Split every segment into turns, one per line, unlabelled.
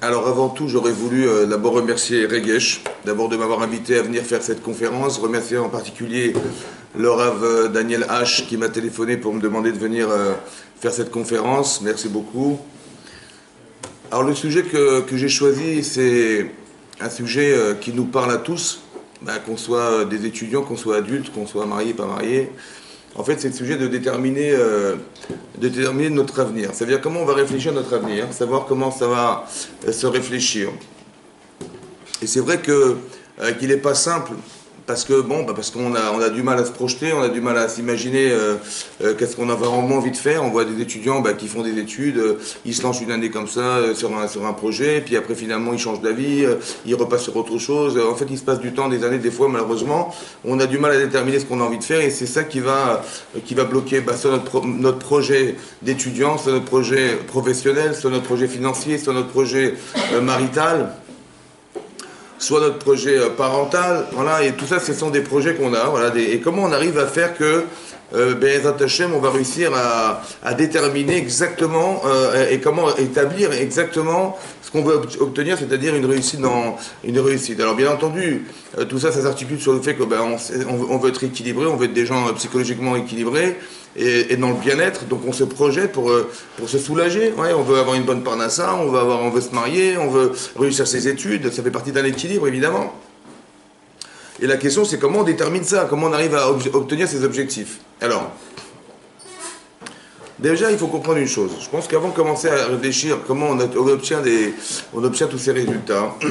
Alors avant tout, j'aurais voulu d'abord remercier Regesh, d'abord de m'avoir invité à venir faire cette conférence, remercier en particulier le Rav Daniel H qui m'a téléphoné pour me demander de venir faire cette conférence, merci beaucoup. Alors le sujet que j'ai choisi, c'est un sujet qui nous parle à tous, qu'on soit des étudiants, qu'on soit adultes, qu'on soit mariés, pas mariés. En fait, c'est le sujet de déterminer notre avenir. C'est-à-dire comment on va réfléchir à notre avenir, savoir comment ça va se réfléchir. Et c'est vrai qu'il n'est pas simple, parce que parce qu'on a du mal à se projeter, on a du mal à s'imaginer qu'est-ce qu'on a vraiment envie de faire. On voit des étudiants qui font des études, ils se lancent une année comme ça sur un projet, puis après finalement ils changent d'avis, ils repassent sur autre chose. En fait, il se passe du temps, des années, des fois malheureusement, on a du mal à déterminer ce qu'on a envie de faire, et c'est ça qui va bloquer sur notre projet d'étudiant, sur notre projet professionnel, sur notre projet financier, sur notre projet marital, soit notre projet parental, voilà, et tout ça, ce sont des projets qu'on a, voilà, et comment on arrive à faire que, Be'ezrat Hashem, on va réussir à déterminer exactement et comment établir exactement ce qu'on veut obtenir, c'est-à-dire une réussite. Alors bien entendu, tout ça, ça s'articule sur le fait que on veut être équilibré, on veut être des gens psychologiquement équilibrés et dans le bien-être, donc on se projette pour se soulager. Ouais, on veut avoir une bonne parnassa, on veut se marier, on veut réussir ses études, ça fait partie d'un équilibre évidemment. Et la question, c'est comment on détermine ça, comment on arrive à obtenir ces objectifs. Alors, déjà, il faut comprendre une chose. Je pense qu'avant de commencer à réfléchir comment on obtient tous ces résultats, vous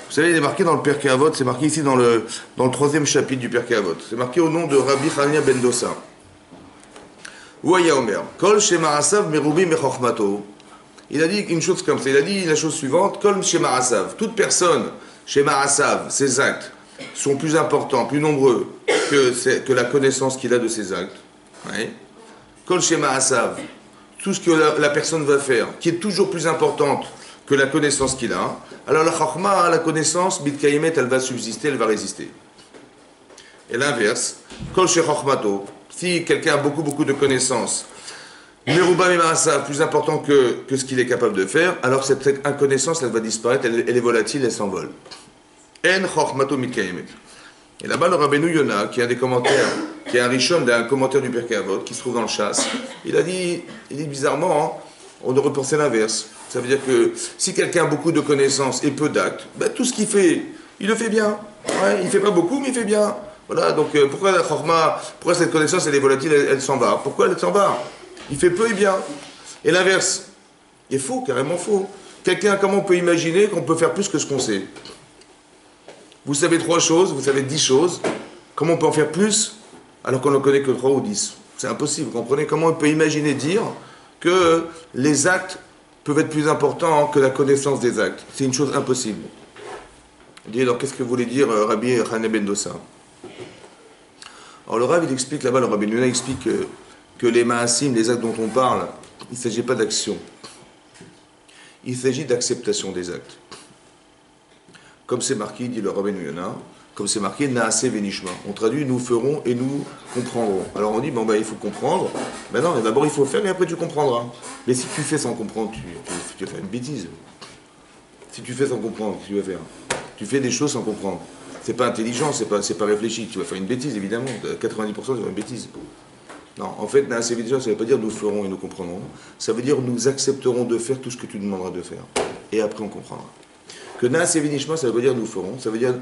savez, il est marqué dans le Pirkei Avot, c'est marqué ici dans le troisième chapitre du Pirkei Avot. C'est marqué au nom de Rabbi Hanania ben Dosa. Ouaya Omer, Kol Shema Asav Merubi Mechochmato. Il a dit une chose comme ça, il a dit la chose suivante, Kol Shema Asav. Toute personne, Shema Asav, ses actes, sont plus importants, plus nombreux que la connaissance qu'il a de ses actes. Ouais. Kol Shema Asav, tout ce que la personne va faire, qui est toujours plus importante que la connaissance qu'il a, alors la Chachma, la connaissance, Bitkayemet, elle va subsister, elle va résister. Et l'inverse, Kol Shechachmato, si quelqu'un a beaucoup de connaissances, Meruba Mimasa, plus important que ce qu'il est capable de faire, alors cette inconnaissance, elle va disparaître, elle est volatile, elle s'envole. En Chachmato Mitkayemet. Et là-bas, le Rabbeinu Yona, qui a des commentaires, qui est un rishon d'un commentaire du Pirkei Avot, qui se trouve dans le Chasse, il dit bizarrement, on devrait penser l'inverse. Ça veut dire que si quelqu'un a beaucoup de connaissances et peu d'actes, tout ce qu'il fait, il le fait bien. Ouais, il ne fait pas beaucoup, mais il fait bien. Voilà, donc pourquoi la chorma, pourquoi cette connaissance, elle est volatile, elle s'en va? Pourquoi elle s'en va? Il fait peu et bien. Et l'inverse, il est faux, carrément faux. Comment on peut imaginer qu'on peut faire plus que ce qu'on sait? Vous savez 3 choses, vous savez 10 choses. Comment on peut en faire plus alors qu'on ne connaît que 3 ou 10? C'est impossible, vous comprenez? Comment on peut imaginer dire que les actes peuvent être plus importants que la connaissance des actes? C'est une chose impossible. Alors qu'est-ce que voulait dire Rabbi Hanania ben Dosa? Alors le Rav, il explique là-bas, le Rabbi Yona explique que les ma'asim, les actes dont on parle, il ne s'agit pas d'action. Il s'agit d'acceptation des actes. Comme c'est marqué, dit le Rabbi Yona, comme c'est marqué, Naase Venishma. On traduit, nous ferons et nous comprendrons. Alors on dit, il faut comprendre. Ben non, d'abord il faut faire et après tu comprendras. Mais si tu fais sans comprendre, tu vas faire une bêtise. Si tu fais sans comprendre, qu'est-ce que tu vas faire? Tu fais des choses sans comprendre. C'est pas intelligent, c'est pas réfléchi. Tu vas faire une bêtise, évidemment. 90%, tu vas faire une bêtise. Non, en fait, Naase Venishma, ça ne veut pas dire nous ferons et nous comprendrons. Ça veut dire nous accepterons de faire tout ce que tu demanderas de faire. Et après on comprendra. Que Naase Venishma, ça veut pas dire nous ferons. Ça veut dire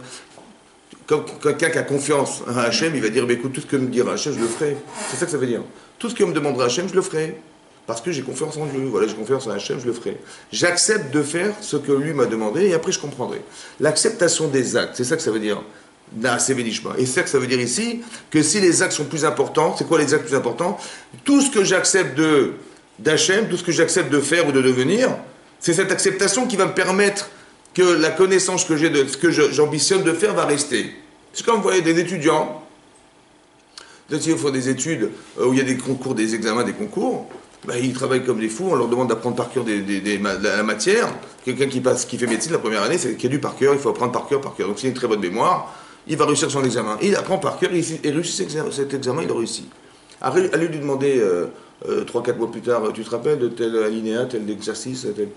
quand quelqu'un qui a confiance à Hachem, il va dire écoute, tout ce que me dira Hachem, je le ferai. C'est ça que ça veut dire. Tout ce que me demandera Hachem, je le ferai. Parce que j'ai confiance en Dieu. Voilà, j'ai confiance en Hachem, je le ferai. J'accepte de faire ce que lui m'a demandé et après je comprendrai. L'acceptation des actes, c'est ça que ça veut dire. Naase Venishma. Et c'est ça que ça veut dire ici, que si les actes sont plus importants, c'est quoi les actes plus importants? Tout ce que j'accepte d'Hachem, tout ce que j'accepte de faire ou de devenir, c'est cette acceptation qui va me permettre que la connaissance que j'ai de ce que j'ambitionne de faire va rester. C'est comme vous voyez des étudiants, ils font des études où il y a des concours, des examens, des concours, ils travaillent comme des fous, on leur demande d'apprendre par cœur la matière. Quelqu'un qui fait médecine la première année, c'est qu'il y a du par cœur, il faut apprendre par cœur. Donc s'il a une très bonne mémoire, il va réussir son examen. Il apprend par cœur, il réussit cet examen, il le réussit. Allez lui demander 3-4 mois plus tard, tu te rappelles de tel alinéa, tel exercice, tel...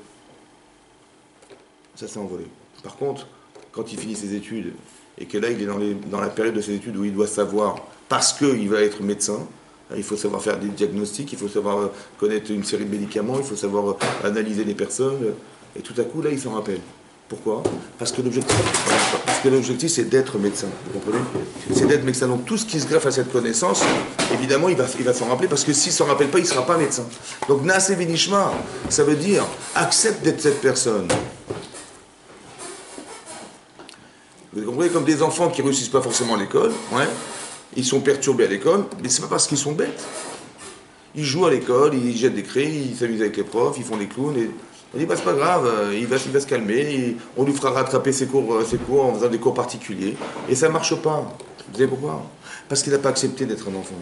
ça s'est envolé. Par contre, quand il finit ses études, et que là il est dans la période de ses études où il doit savoir, parce qu'il va être médecin, il faut savoir faire des diagnostics, il faut savoir connaître une série de médicaments, il faut savoir analyser les personnes, et tout à coup là il s'en rappelle. Pourquoi? Parce que l'objectif c'est d'être médecin, vous comprenez? C'est d'être médecin. Donc tout ce qui se greffe à cette connaissance, évidemment il va s'en rappeler, parce que s'il ne s'en rappelle pas, il ne sera pas médecin. Donc Naaseh V'Nishma, ça veut dire accepte d'être cette personne. Vous comprenez, comme des enfants qui ne réussissent pas forcément à l'école, ouais, ils sont perturbés à l'école, mais c'est pas parce qu'ils sont bêtes. Ils jouent à l'école, ils jettent des cris, ils s'amusent avec les profs, ils font des clowns. Et on dit, bah, c'est pas grave, il va se calmer, on lui fera rattraper ses cours en faisant des cours particuliers. Et ça ne marche pas. Vous savez pourquoi? Parce qu'il n'a pas accepté d'être un enfant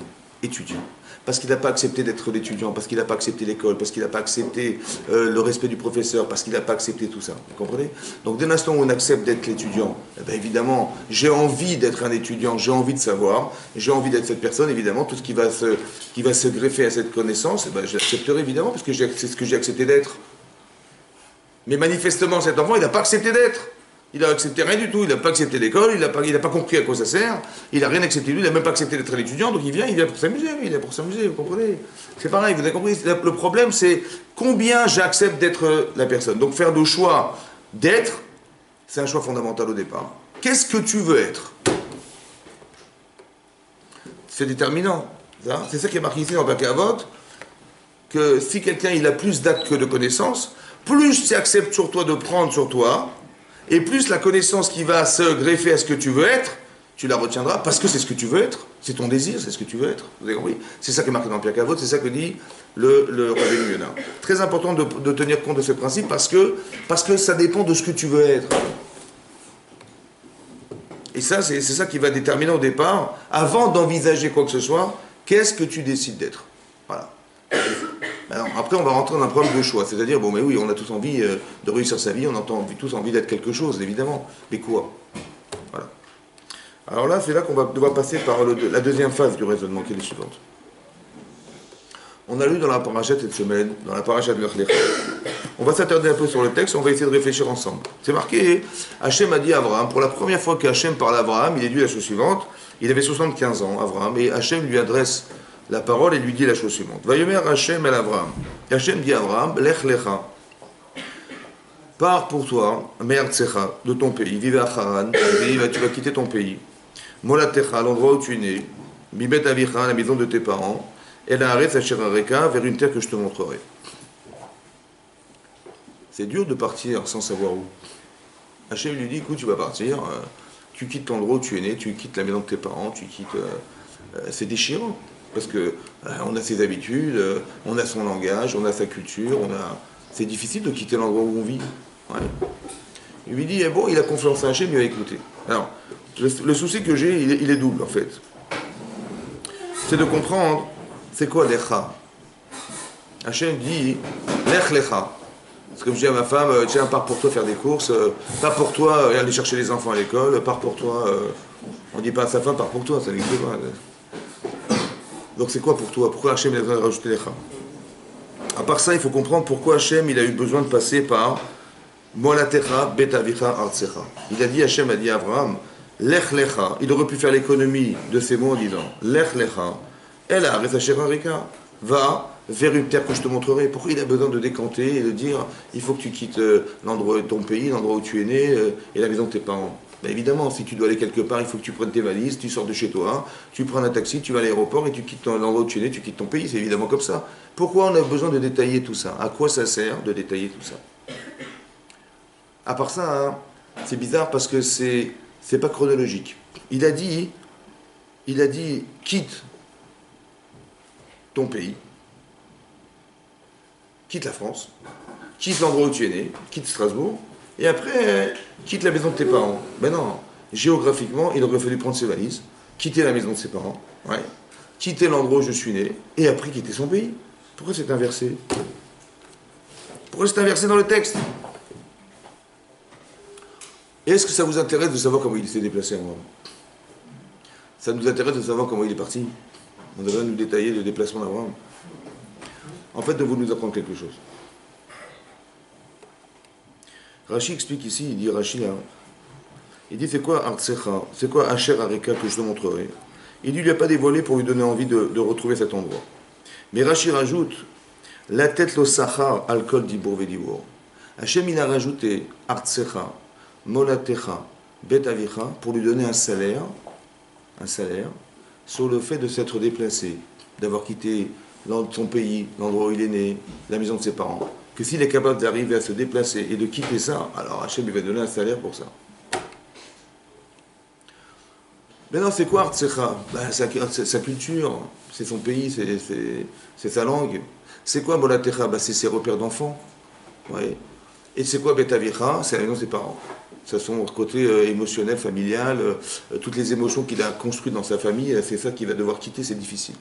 étudiant. Parce qu'il n'a pas accepté d'être l'étudiant, parce qu'il n'a pas accepté l'école, parce qu'il n'a pas accepté le respect du professeur, parce qu'il n'a pas accepté tout ça. Vous comprenez? Donc dès l'instant où on accepte d'être l'étudiant, eh bien, évidemment, j'ai envie d'être un étudiant, j'ai envie de savoir, j'ai envie d'être cette personne, évidemment, tout ce qui va se greffer à cette connaissance, eh bien, je l'accepterai évidemment, parce que c'est ce que j'ai accepté d'être. Mais manifestement, cet enfant, il n'a pas accepté d'être. Il n'a accepté rien du tout, il n'a pas accepté l'école, il n'a pas compris à quoi ça sert, il n'a rien accepté lui, il n'a même pas accepté d'être un étudiant, donc il vient pour s'amuser, vous comprenez? C'est pareil, vous avez compris, le problème c'est combien j'accepte d'être la personne. Donc faire le choix d'être, c'est un choix fondamental au départ. Qu'est-ce que tu veux être? C'est déterminant. C'est ça qui est marqué ici dans le Pirkei Avot, que si quelqu'un il a plus d'actes que de connaissances, plus tu acceptes sur toi de prendre sur toi, et plus la connaissance qui va se greffer à ce que tu veux être, tu la retiendras parce que c'est ce que tu veux être. C'est ton désir, c'est ce que tu veux être. Vous avez compris? C'est ça qui est marqué dans le Pirkei Avot, c'est ça que dit le Rabbeinu Yonah. Très important de tenir compte de ce principe parce que ça dépend de ce que tu veux être. Et ça, c'est ça qui va déterminer au départ, avant d'envisager quoi que ce soit, qu'est-ce que tu décides d'être. Voilà. Alors, après, on va rentrer dans un problème de choix. C'est-à-dire, bon, mais oui, on a tous envie de réussir sa vie, on a tous envie d'être quelque chose, évidemment. Mais quoi? Voilà. Alors là, c'est là qu'on va devoir passer par la deuxième phase du raisonnement, qui est la suivante. On a lu dans la paracha cette semaine, dans la paracha de Lech Lecha. On va s'attarder un peu sur le texte, on va essayer de réfléchir ensemble. C'est marqué, Hachem a dit à Abraham, pour la première fois qu'Hachem parle à Abraham, il est dit la chose suivante, il avait 75 ans, Abraham, et Hachem lui adresse la parole et lui dit la chose suivante. Vayomer Hachem el Abraham. Hachem dit à Abraham, Lech Lecha, pars pour toi, Me'artsecha, de ton pays, vive à Haran, tu vas quitter ton pays, Molatecha, l'endroit où tu es né, Mibet Avicha, la maison de tes parents, et la Haaretz Asher Areka, vers une terre que je te montrerai. C'est dur de partir sans savoir où. Hachem lui dit, écoute, tu vas partir, tu quittes l'endroit où tu es né, tu quittes la maison de tes parents, tu quittes... c'est déchirant. Parce que on a ses habitudes, on a son langage, on a sa culture, c'est difficile de quitter l'endroit où on vit. Ouais. Il lui dit, bon, il a confiance en Hachem, il va écouter. Alors, le souci que j'ai, il est double en fait. C'est de comprendre, c'est quoi l'Echa? Hachem dit, Lech Lecha. C'est comme je dis à ma femme, tiens, pars pour toi faire des courses, pars pour toi aller chercher les enfants à l'école, pars pour toi. On ne dit pas à sa femme, pars pour toi, ça n'existe pas. Donc c'est quoi pour toi? Pourquoi Hachem a besoin de rajouter l'Echa? À part ça, il faut comprendre pourquoi Hachem il a eu besoin de passer par Molatecha bet avicha artsecha. Il a dit, Hachem a dit à Abraham, Lech Lecha. Il aurait pu faire l'économie de ces mots en disant, Lech Lecha, El Haaretz Asher Areka, va vers une terre que je te montrerai. Pourquoi il a besoin de décanter et de dire, il faut que tu quittes l'endroit de ton pays, l'endroit où tu es né et la maison de tes parents? Ben évidemment, si tu dois aller quelque part, il faut que tu prennes tes valises, tu sors de chez toi, tu prends un taxi, tu vas à l'aéroport et tu quittes l'endroit où tu es né, tu quittes ton pays. C'est évidemment comme ça. Pourquoi on a besoin de détailler tout ça? À quoi ça sert de détailler tout ça? À part ça, hein, c'est bizarre parce que c'est pas chronologique. Il a dit, quitte ton pays, quitte la France, quitte l'endroit où tu es né, quitte Strasbourg, et après, quitte la maison de tes parents. Ben non, géographiquement, il aurait fallu prendre ses valises, quitter la maison de ses parents, ouais, quitter l'endroit où je suis né, et après quitter son pays. Pourquoi c'est inversé? Pourquoi c'est inversé dans le texte? Et est-ce que ça vous intéresse de savoir comment il s'est déplacé à moi? Ça nous intéresse de savoir comment il est parti? On devrait nous détailler le déplacement d'Abraham. En fait, de vous nous apprendre quelque chose. Rashi explique ici, il dit Rashi là, il dit c'est quoi Artsecha, c'est quoi Asher Areka que je te montrerai. Il dit il lui a pas dévoilé pour lui donner envie de retrouver cet endroit. Mais Rashi rajoute la tête lo sachar alcool dibur vedibour. Hachem il a rajouté Artsecha, Molatecha, Bet Avicha pour lui donner un salaire sur le fait de s'être déplacé, d'avoir quitté son pays, l'endroit où il est né, la maison de ses parents. Que s'il est capable d'arriver à se déplacer et de quitter ça, alors Hachem lui va donner un salaire pour ça. Maintenant, c'est quoi Artsecha? Sa culture, c'est son pays, c'est sa langue. C'est quoi Molatecha? C'est ses repères d'enfant. Ouais. Et c'est quoi Betavicha? C'est la maison de ses parents. C'est son côté émotionnel, familial, toutes les émotions qu'il a construites dans sa famille, c'est ça qu'il va devoir quitter, c'est difficile.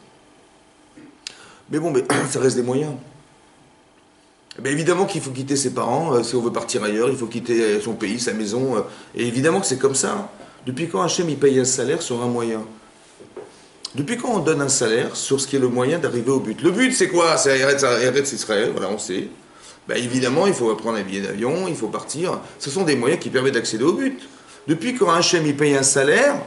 Mais bon, ça reste des moyens. Mais évidemment qu'il faut quitter ses parents, si on veut partir ailleurs, il faut quitter son pays, sa maison, et évidemment que c'est comme ça. Depuis quand Hachem il paye un salaire sur un moyen? Depuis quand on donne un salaire sur ce qui est le moyen d'arriver au but? Le but c'est quoi? C'est Eretz Israël, voilà, on sait. Évidemment, il faut prendre un billet d'avion, il faut partir. Ce sont des moyens qui permettent d'accéder au but. Depuis quand Hachem il paye un salaire,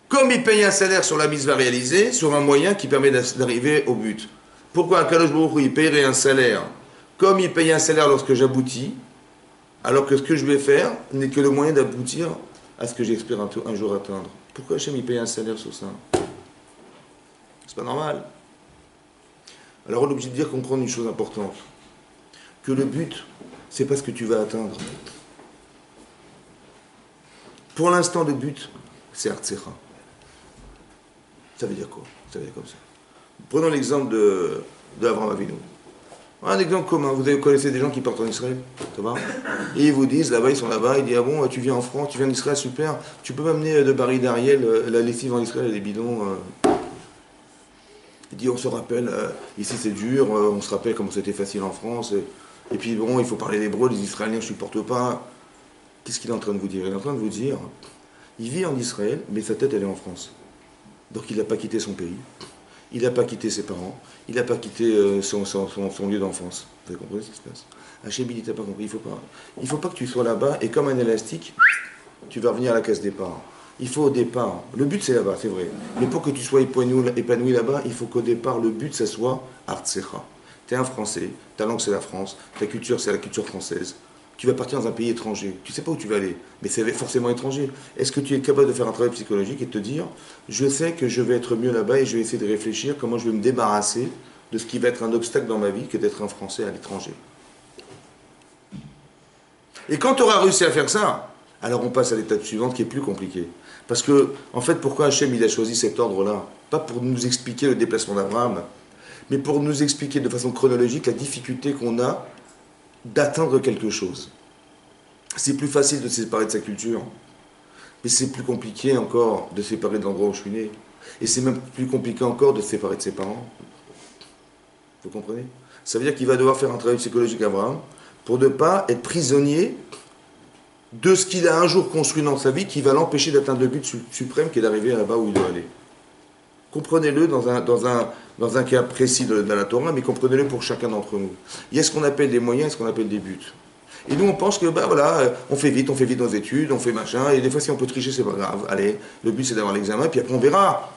comme il paye un salaire sur la mitzvah réalisée, sur un moyen qui permet d'arriver au but. Pourquoi Akadosh Baruch Hu il payerait un salaire comme il paye un salaire lorsque j'aboutis, alors que ce que je vais faire n'est que le moyen d'aboutir à ce que j'espère un jour atteindre? Pourquoi Hachem il paye un salaire sur ça? C'est pas normal. Alors on est obligé de dire, comprendre une chose importante, que le but, c'est pas ce que tu vas atteindre. Pour l'instant, le but, c'est Artsecha. Ça veut dire quoi? Ça veut dire comme ça. Prenons l'exemple d'Abraham Avinu. Un exemple commun, vous connaissez des gens qui partent en Israël, ça va? Et ils vous disent, là-bas, ils sont là-bas, ils disent, ah bon, tu viens en France, tu viens d'Israël, super, tu peux m'amener de Barry d'Ariel, la lessive en Israël, les bidons. Il dit, on se rappelle, ici c'est dur, on se rappelle comment c'était facile en France, et puis bon, il faut parler l'hébreu, les Israéliens je ne supporte pas. Qu'est-ce qu'il est en train de vous dire? Il est en train de vous dire, il vit en Israël, mais sa tête elle est en France. Donc il n'a pas quitté son pays, il n'a pas quitté ses parents, il n'a pas quitté son lieu d'enfance. Vous avez compris ce qui se passe? Hachem il t'a pas compris, il faut pas que tu sois là-bas, et comme un élastique, tu vas revenir à la case départ. Il faut au départ, le but c'est là-bas, c'est vrai, mais pour que tu sois épanoui là-bas, il faut qu'au départ, le but ça soit Artsecha. Tu es un Français, ta langue c'est la France, ta culture c'est la culture française. Tu vas partir dans un pays étranger, tu sais pas où tu vas aller, mais c'est forcément étranger. Est-ce que tu es capable de faire un travail psychologique et de te dire, je sais que je vais être mieux là-bas et je vais essayer de réfléchir comment je vais me débarrasser de ce qui va être un obstacle dans ma vie que d'être un Français à l'étranger. Et quand tu auras réussi à faire ça, alors on passe à l'étape suivante qui est plus compliquée. Parce que, en fait, pourquoi Hachem il a choisi cet ordre-là? Pas pour nous expliquer le déplacement d'Abraham, mais pour nous expliquer de façon chronologique la difficulté qu'on a d'atteindre quelque chose. C'est plus facile de se séparer de sa culture, mais c'est plus compliqué encore de se séparer de l'endroit où je suis né. Et c'est même plus compliqué encore de se séparer de ses parents. Vous comprenez? Ça veut dire qu'il va devoir faire un travail psychologique Abraham pour ne pas être prisonnier de ce qu'il a un jour construit dans sa vie qui va l'empêcher d'atteindre le but suprême qui est d'arriver là-bas où il doit aller. Comprenez-le dans un cas précis de la Torah, mais comprenez-le pour chacun d'entre nous. Il y a ce qu'on appelle des moyens et ce qu'on appelle des buts. Et nous on pense que voilà, on fait vite nos études, on fait machin, et des fois si on peut tricher c'est pas grave. Allez, le but c'est d'avoir l'examen, puis après on verra.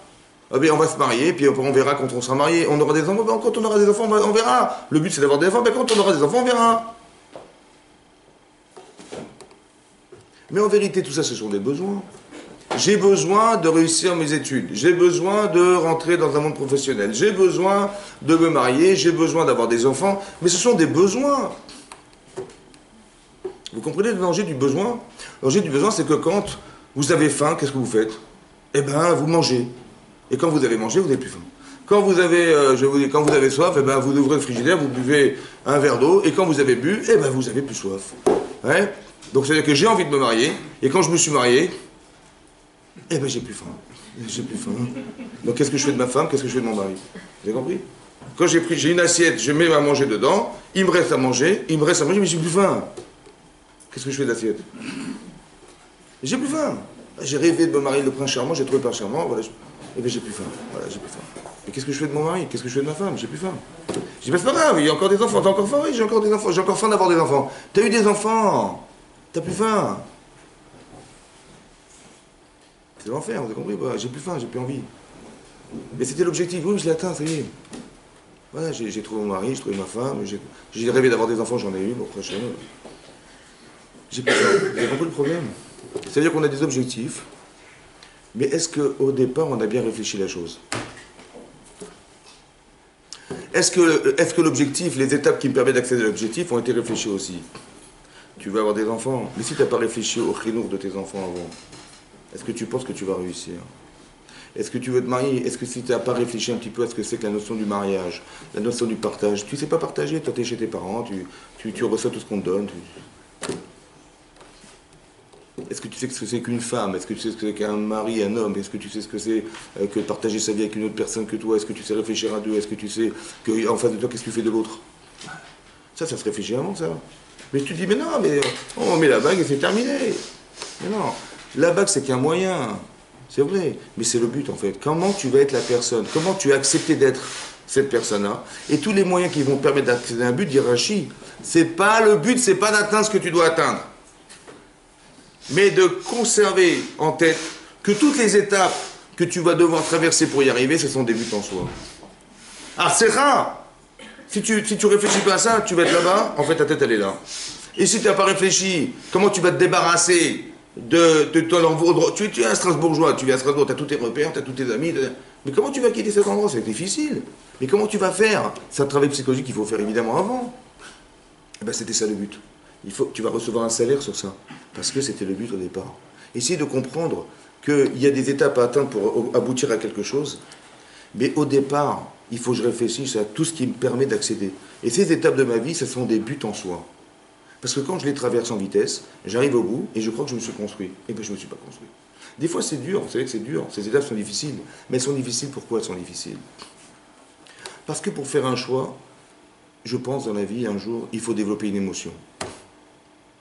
On va se marier, puis on verra quand on sera marié. On aura des enfants, quand on aura des enfants, on verra. Le but c'est d'avoir des enfants, quand on aura des enfants, on verra. Mais en vérité, tout ça, ce sont des besoins. J'ai besoin de réussir mes études. J'ai besoin de rentrer dans un monde professionnel. J'ai besoin de me marier. J'ai besoin d'avoir des enfants. Mais ce sont des besoins. Vous comprenez le danger du besoin? Le danger du besoin, c'est que quand vous avez faim, qu'est-ce que vous faites? Eh bien, vous mangez. Et quand vous avez mangé, vous n'avez plus faim. Quand vous avez, quand vous avez soif, eh ben, vous ouvrez le frigidaire, vous buvez un verre d'eau. Et quand vous avez bu, eh ben, vous n'avez plus soif. Ouais? Donc, c'est-à-dire que j'ai envie de me marier, et quand je me suis marié, eh ben j'ai plus faim. J'ai plus faim. Donc, qu'est-ce que je fais de ma femme? Qu'est-ce que je fais de mon mari? Vous avez compris? Quand j'ai une assiette, je mets à manger dedans, il me reste à manger, mais j'ai plus faim. Qu'est-ce que je fais de l'assiette? J'ai plus faim. J'ai rêvé de me marier le prince charmant, j'ai trouvé le prince charmant, voilà. Eh bien, j'ai plus faim. Voilà, j'ai plus faim. Mais qu'est-ce que je fais de mon mari? Qu'est-ce que je fais de ma femme? J'ai plus faim. Je dis, ben, c'est pas grave, il y a encore des enfants. T'as encore faim? Oui, j'ai encore des enfants. J'ai encore faim d'avoir des enfants. T'as eu des enfants. T'as plus faim. C'est l'enfer, vous avez compris? J'ai plus faim, j'ai plus envie. Mais c'était l'objectif. Oui, je l'ai atteint, ça y est. Voilà, j'ai trouvé mon mari, j'ai trouvé ma femme. J'ai rêvé d'avoir des enfants, j'en ai eu. Bon, après, j'ai plus faim. Vous avez compris le problème? C'est-à-dire qu'on a des objectifs. Mais est-ce qu'au départ, on a bien réfléchi la chose? Est-ce que l'objectif, les étapes qui me permettent d'accéder à l'objectif ont été réfléchies aussi? Tu veux avoir des enfants, mais si tu n'as pas réfléchi au khinour de tes enfants avant, est-ce que tu penses que tu vas réussir? Est-ce que tu veux te marier? Est-ce que si tu n'as pas réfléchi un petit peu à ce que c'est que la notion du mariage, la notion du partage, tu ne sais pas partager, toi tu es chez tes parents, tu reçois tout ce qu'on te donne. Est-ce que tu sais ce que c'est qu'une femme? Est-ce que tu sais ce que c'est qu'un mari, un homme? Est-ce que tu sais ce que c'est que de partager sa vie avec une autre personne que toi? Est-ce que tu sais réfléchir à deux? Est-ce que tu sais qu'en face de toi, qu'est-ce que tu fais de l'autre? Ça se réfléchit avant, ça. Mais tu te dis, mais non, mais on met la bague et c'est terminé. Mais non, la bague, c'est qu'un moyen. C'est vrai, mais c'est le but, en fait. Comment tu vas être la personne? Comment tu as accepté d'être cette personne-là? Et tous les moyens qui vont te permettre d'accéder à un but, dit Rachi, c'est pas le but, c'est pas d'atteindre ce que tu dois atteindre, mais de conserver en tête que toutes les étapes que tu vas devoir traverser pour y arriver, ce sont des buts en soi. Ah, c'est rare. Si tu réfléchis pas à ça, tu vas être là-bas, en fait ta tête elle est là. Et si tu n'as pas réfléchi, comment tu vas te débarrasser de ton endroit? Tu es un Strasbourgeois, tu viens à Strasbourg, tu as tous tes repères, tu as tous tes amis. Mais comment tu vas quitter cet endroit? C'est difficile. Mais comment tu vas faire? C'est un travail psychologique qu'il faut faire évidemment avant. Eh ben, c'était ça le but. Tu vas recevoir un salaire sur ça. Parce que c'était le but au départ. Essayez de comprendre qu'il y a des étapes à atteindre pour aboutir à quelque chose. Mais au départ, il faut que je réfléchisse à tout ce qui me permet d'accéder. Et ces étapes de ma vie, ce sont des buts en soi. Parce que quand je les traverse en vitesse, j'arrive au bout et je crois que je me suis construit. Et bien je ne me suis pas construit. Des fois c'est dur, vous savez que c'est dur, ces étapes sont difficiles. Mais elles sont difficiles, pourquoi elles sont difficiles? Parce que pour faire un choix, je pense dans la vie, un jour, il faut développer une émotion.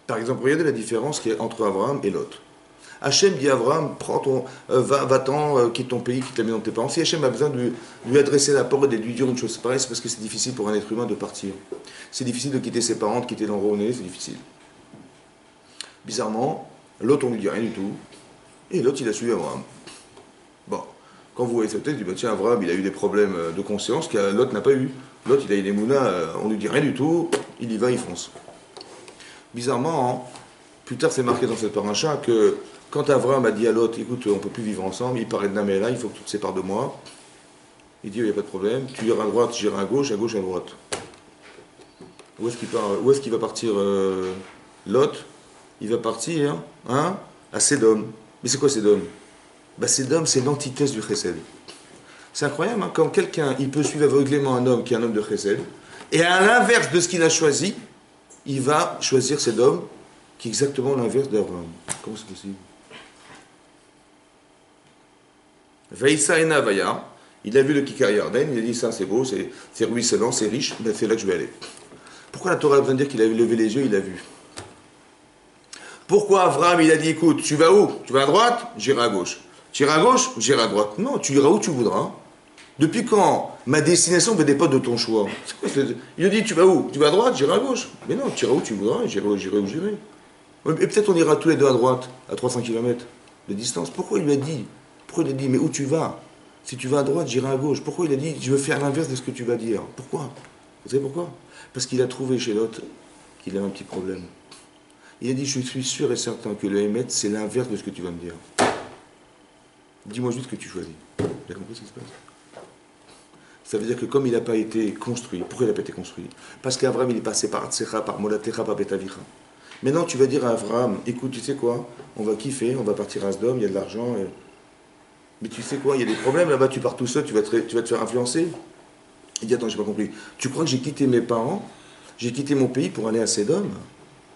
Par exemple, regardez la différence qu'il y a entre Abraham et Lot. Hachem dit à Abraham, va-t'en, quitte ton pays, quitte la maison de tes parents. Si Hachem a besoin de lui adresser la parole et de lui dire une chose pareille, c'est parce que c'est difficile pour un être humain de partir. C'est difficile de quitter ses parents, de quitter l'endroit où on est, c'est difficile. Bizarrement, l'autre on lui dit rien du tout, et l'autre il a suivi Abraham. Bon, quand vous voyez cette tête, vous dites, tiens, Abraham il a eu des problèmes de conscience que l'autre n'a pas eu. L'autre il a eu des mounas, on lui dit rien du tout, il y va, il fonce. Bizarrement, plus tard c'est marqué dans cette paracha que quand Abraham a dit à Lot, écoute, on ne peut plus vivre ensemble, il paraît de là, il faut que tu te sépares de moi. Il dit, il n'y a pas de problème, tu iras à droite, j'irai à gauche, à droite. Où est-ce qu'il va partir Lot? Il va partir à Sédom. Mais c'est quoi Sédom? Sédom, c'est l'antithèse du Chesed. C'est incroyable, quand quelqu'un, il peut suivre aveuglément un homme qui est un homme de Chesed, et à l'inverse de ce qu'il a choisi, il va choisir Sédom, qui est exactement l'inverse d'Abraham. Comment c'est possible? Vaïssa Ena Vaya, il a vu le Kikar Yarden, il a dit ça c'est beau, c'est ruisselant, c'est riche, ben c'est là que je vais aller. Pourquoi la Torah a besoin de dire qu'il a levé les yeux, il a vu? Pourquoi Abraham il a dit écoute, tu vas où? Tu vas à droite? J'irai à gauche. Tu iras à gauche? J'irai à droite. Non, tu iras où tu voudras. Depuis quand ma destination ne dépend de ton choix? Il a dit tu vas où? Tu vas à droite? J'irai à gauche. Mais non, tu iras où tu voudras, j'irai où j'irai. Et peut-être on ira tous les deux à droite, à 300 km de distance. Pourquoi il lui a dit? Pourquoi il a dit mais où tu vas? Si tu vas à droite, j'irai à gauche. Pourquoi il a dit je veux faire l'inverse de ce que tu vas dire? Pourquoi? Vous savez pourquoi? Parce qu'il a trouvé chez l'autre qu'il avait un petit problème. Il a dit je suis sûr et certain que le Hémet c'est l'inverse de ce que tu vas me dire. Dis-moi juste ce que tu choisis. Vous avez compris ce qui se passe? Ça veut dire que comme il n'a pas été construit, pourquoi il n'a pas été construit? Parce qu'Abraham il est passé par Tsecha, par Molatecha, par Betavicha. Maintenant tu vas dire à Abraham, écoute tu sais quoi? On va kiffer, on va partir à Sdom, il y a de l'argent. Mais tu sais quoi, il y a des problèmes là-bas, tu pars tout seul, tu vas te faire influencer. Il dit attends, j'ai pas compris. Tu crois que j'ai quitté mes parents, j'ai quitté mon pays pour aller à Sédom?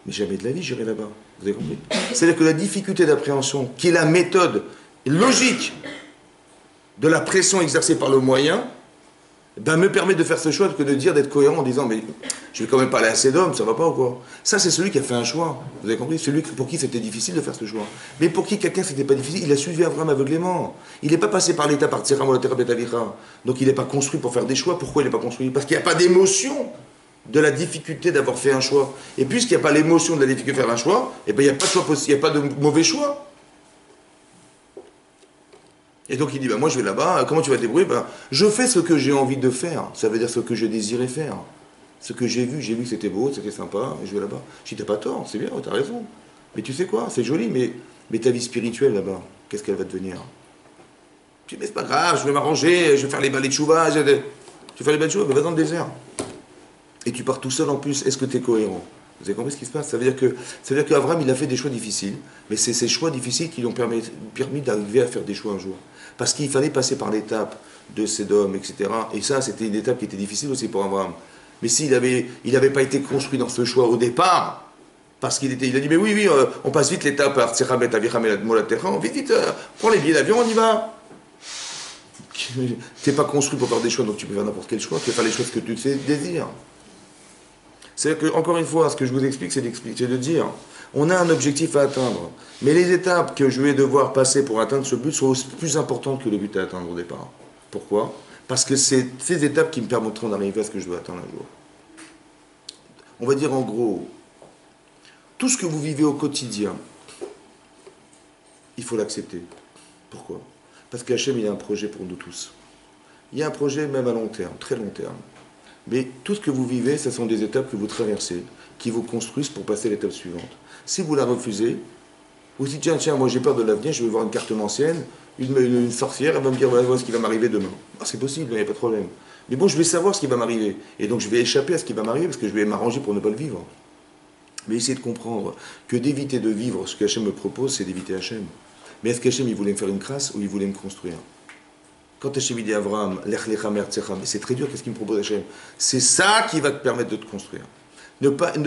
Mais jamais de la vie j'irai là-bas. Vous avez compris? C'est-à-dire que la difficulté d'appréhension, qui est la méthode logique de la pression exercée par le moyen, ben, me permet de faire ce choix que de dire d'être cohérent en disant mais je vais quand même parler à cet homme, ça va pas ou quoi? Ça c'est celui qui a fait un choix, vous avez compris? Celui pour qui c'était difficile de faire ce choix. Mais pour qui quelqu'un c'était pas difficile, il a suivi Abraham aveuglément. Il n'est pas passé par l'état par Tsiram ou la Terra Betavicha. Donc il n'est pas construit pour faire des choix. Pourquoi il n'est pas construit? Parce qu'il n'y a pas d'émotion de la difficulté d'avoir fait un choix. Et puisqu'il n'y a pas l'émotion de la difficulté de faire un choix, et ben il n'y a pas de choix possible, il n'y a pas de mauvais choix. Et donc il dit, ben moi je vais là-bas, comment tu vas te débrouiller? Ben, je fais ce que j'ai envie de faire, ça veut dire ce que je désirais faire. Ce que j'ai vu que c'était beau, c'était sympa, et je vais là-bas. Je dis, t'as pas tort, c'est bien, t'as raison. Mais tu sais quoi, c'est joli, mais ta vie spirituelle là-bas, qu'est-ce qu'elle va devenir? Je dis, mais c'est pas grave, je vais m'arranger, je vais faire les balais de chouva, tu vais faire les balais de chouva, mais va dans le désert. Et tu pars tout seul en plus, est-ce que tu es cohérent? Vous avez compris ce qui se passe? Ça veut dire qu'Abraham, il a fait des choix difficiles, mais c'est ces choix difficiles qui lui ont permis d'arriver à faire des choix un jour. Parce qu'il fallait passer par l'étape de Sédom, etc. Et ça, c'était une étape qui était difficile aussi pour Abraham. Mais s'il n'avait pas été construit dans ce choix au départ, parce il a dit, mais oui, on passe vite l'étape par Tsechamet, Avicham et Molatecha, vite, prends les billets d'avion, on y va. Tu n'es pas construit pour faire des choix, donc tu peux faire n'importe quel choix, tu peux faire les choses que tu désires. C'est-à-dire que, encore une fois, ce que je vous explique, c'est de dire, on a un objectif à atteindre, mais les étapes que je vais devoir passer pour atteindre ce but sont plus importantes que le but à atteindre au départ. Pourquoi? Parce que c'est ces étapes qui me permettront d'arriver à ce que je dois atteindre un jour. On va dire en gros, tout ce que vous vivez au quotidien, il faut l'accepter. Pourquoi? Parce qu'Hachem, il a un projet pour nous tous. Il y a un projet même à long terme, très long terme. Mais tout ce que vous vivez, ce sont des étapes que vous traversez, qui vous construisent pour passer à l'étape suivante. Si vous la refusez, vous dites tiens, moi j'ai peur de l'avenir, je vais voir une carte ancienne, une sorcière, elle va me dire voilà ce qui va m'arriver demain. Ah, c'est possible, il n'y a pas de problème. Mais bon, je vais savoir ce qui va m'arriver. Et donc je vais échapper à ce qui va m'arriver parce que je vais m'arranger pour ne pas le vivre. Mais essayez de comprendre que d'éviter de vivre ce qu'Hachem me propose, c'est d'éviter Hachem. Mais est-ce qu'Hachem il voulait me faire une crasse ou il voulait me construire? Quand Hachem dit à Abraham, Lech lecha mer tsecha, mais c'est très dur, qu'est-ce qu'il me propose Hachem? C'est ça qui va te permettre de te construire.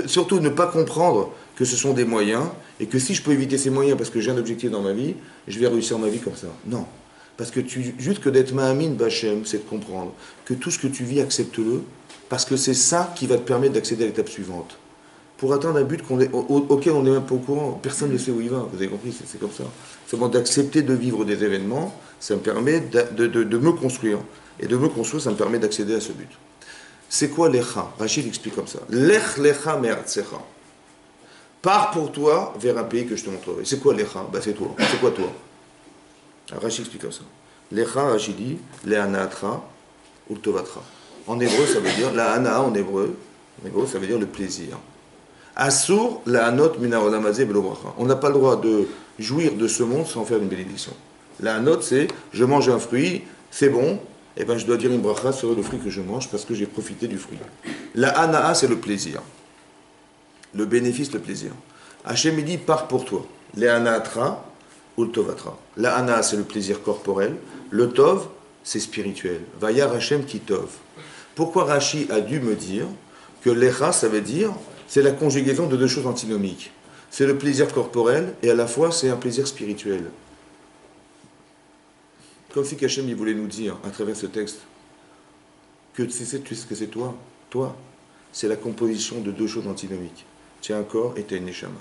Surtout ne pas comprendre que ce sont des moyens et que si je peux éviter ces moyens parce que j'ai un objectif dans ma vie, je vais réussir ma vie comme ça. Non. Parce que juste que d'être ma'amin b'Hachem, c'est de comprendre que tout ce que tu vis, accepte-le, parce que c'est ça qui va te permettre d'accéder à l'étape suivante. Pour atteindre un but auquel on n'est même pas au courant, personne ne sait où il va, vous avez compris, c'est comme ça. Seulement d'accepter de vivre des événements, ça me permet de me construire. Et de me construire, ça me permet d'accéder à ce but. C'est quoi l'echa? Rachid explique comme ça. Lech lecha me'artsecha. Pars pour toi vers un pays que je te montrerai. C'est quoi l'echa? Ben c'est toi. C'est quoi toi? Rachid explique comme ça. L'echa, Rachid dit, le'anatra ou tovatra. En hébreu, ça veut dire, la ana en hébreu, ça veut dire le plaisir. Assour la anot mina olam hazeh belo bracha. On n'a pas le droit de jouir de ce monde sans faire une bénédiction. La anot, c'est je mange un fruit, c'est bon, et ben je dois dire une bracha sur le fruit que je mange parce que j'ai profité du fruit. La anaa, c'est le plaisir. Le bénéfice, le plaisir. Hachem dit pars pour toi. Le anaatra ou le tovatra. La anaa, c'est le plaisir corporel. Le tov, c'est spirituel. Vayar Hachem ki tov. Pourquoi Rashi a dû me dire que l'echa, ça veut dire c'est la conjugaison de deux choses antinomiques. C'est le plaisir corporel et à la fois c'est un plaisir spirituel. Comme si Hachem il voulait nous dire à travers ce texte que tu sais ce que c'est toi. Toi, c'est la composition de deux choses antinomiques. Tu as un corps et tu as une neshama.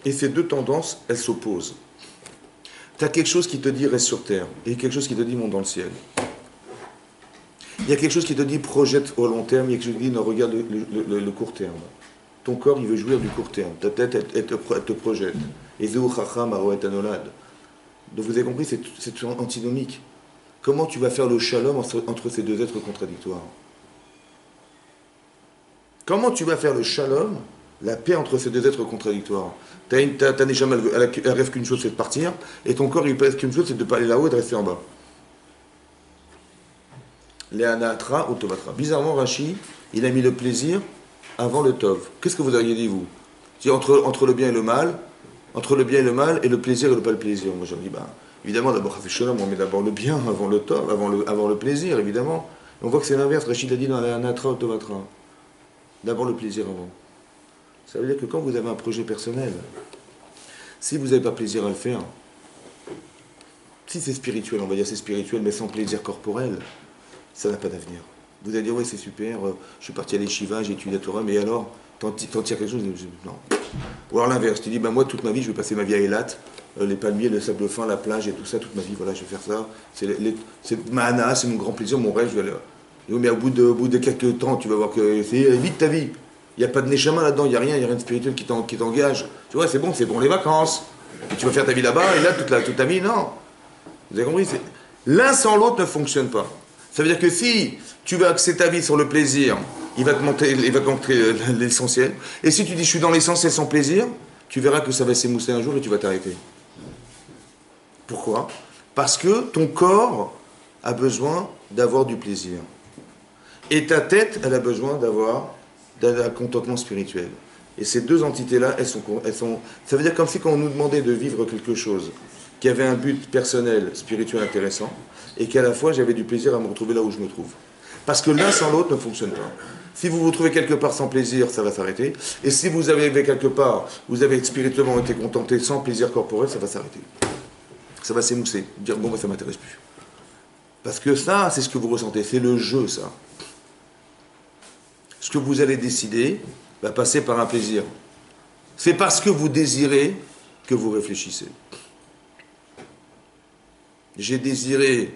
Et ces deux tendances, elles s'opposent. Tu as quelque chose qui te dit reste sur terre et quelque chose qui te dit monte dans le ciel. Il y a quelque chose qui te dit projette au long terme, il y a quelque chose qui te dit non, regarde le court terme. Ton corps, il veut jouir du court terme. Ta tête, elle te projette. Et zeu chacham aroet anolad. Donc vous avez compris, c'est antinomique. Comment tu vas faire le shalom entre ces deux êtres contradictoires? Comment tu vas faire le shalom, la paix entre ces deux êtres contradictoires? Ta neshama, elle rêve qu'une chose, c'est de partir, et ton corps, il rêve qu'une chose, c'est de ne pas aller là-haut et de rester en bas. Léanatra ou tovatra. Bizarrement, Rashi, il a mis le plaisir avant le tov. Qu'est-ce que vous auriez dit, vous? Si entre le bien et le mal, et le plaisir et le pas le plaisir. Moi, j'en dis, évidemment, d'abord, on met d'abord le bien avant le tov, avant le plaisir, évidemment. On voit que c'est l'inverse. Rachid a dit dans Léanatra ou tovatra. D'abord le plaisir avant. Ça veut dire que quand vous avez un projet personnel, si vous n'avez pas plaisir à le faire, si c'est spirituel, on va dire c'est spirituel, mais sans plaisir corporel, ça n'a pas d'avenir. Vous allez dire, ouais, c'est super, je suis parti à l'Eshiva, j'ai étudié la Torah, mais alors, t'en tires quelque chose? Non. Ou alors l'inverse, tu dis, ben moi, toute ma vie, je vais passer ma vie à Eilat, les palmiers, le sable fin, la plage et tout ça, toute ma vie, voilà, je vais faire ça. C'est ma hana, c'est mon grand plaisir, mon rêve, je vais aller. Mais au bout de quelques temps, tu vas voir que c'est vite ta vie. Il n'y a pas de neshama là-dedans, il n'y a rien de spirituel qui t'engage. Tu vois, c'est bon les vacances. Et tu vas faire ta vie là-bas, et là, toute ta vie, non. Vous avez compris? L'un sans l'autre ne fonctionne pas. Ça veut dire que si tu vas axer ta vie sur le plaisir, il va te montrer l'essentiel. Et si tu dis je suis dans l'essentiel sans plaisir, tu verras que ça va s'émousser un jour et tu vas t'arrêter. Pourquoi? Parce que ton corps a besoin d'avoir du plaisir. Et ta tête, elle a besoin d'avoir d'un contentement spirituel. Et ces deux entités-là, elles sont. Ça veut dire comme si quand on nous demandait de vivre quelque chose qui avait un but personnel, spirituel intéressant, et qu'à la fois j'avais du plaisir à me retrouver là où je me trouve. Parce que l'un sans l'autre ne fonctionne pas. Si vous vous trouvez quelque part sans plaisir, ça va s'arrêter. Et si vous avez quelque part, vous avez spirituellement été contenté sans plaisir corporel, ça va s'arrêter. Ça va s'émousser. Dire bon, bah, ça ne m'intéresse plus. Parce que ça, c'est ce que vous ressentez. C'est le jeu, ça. Ce que vous allez décider va passer par un plaisir. C'est parce que vous désirez que vous réfléchissez. J'ai désiré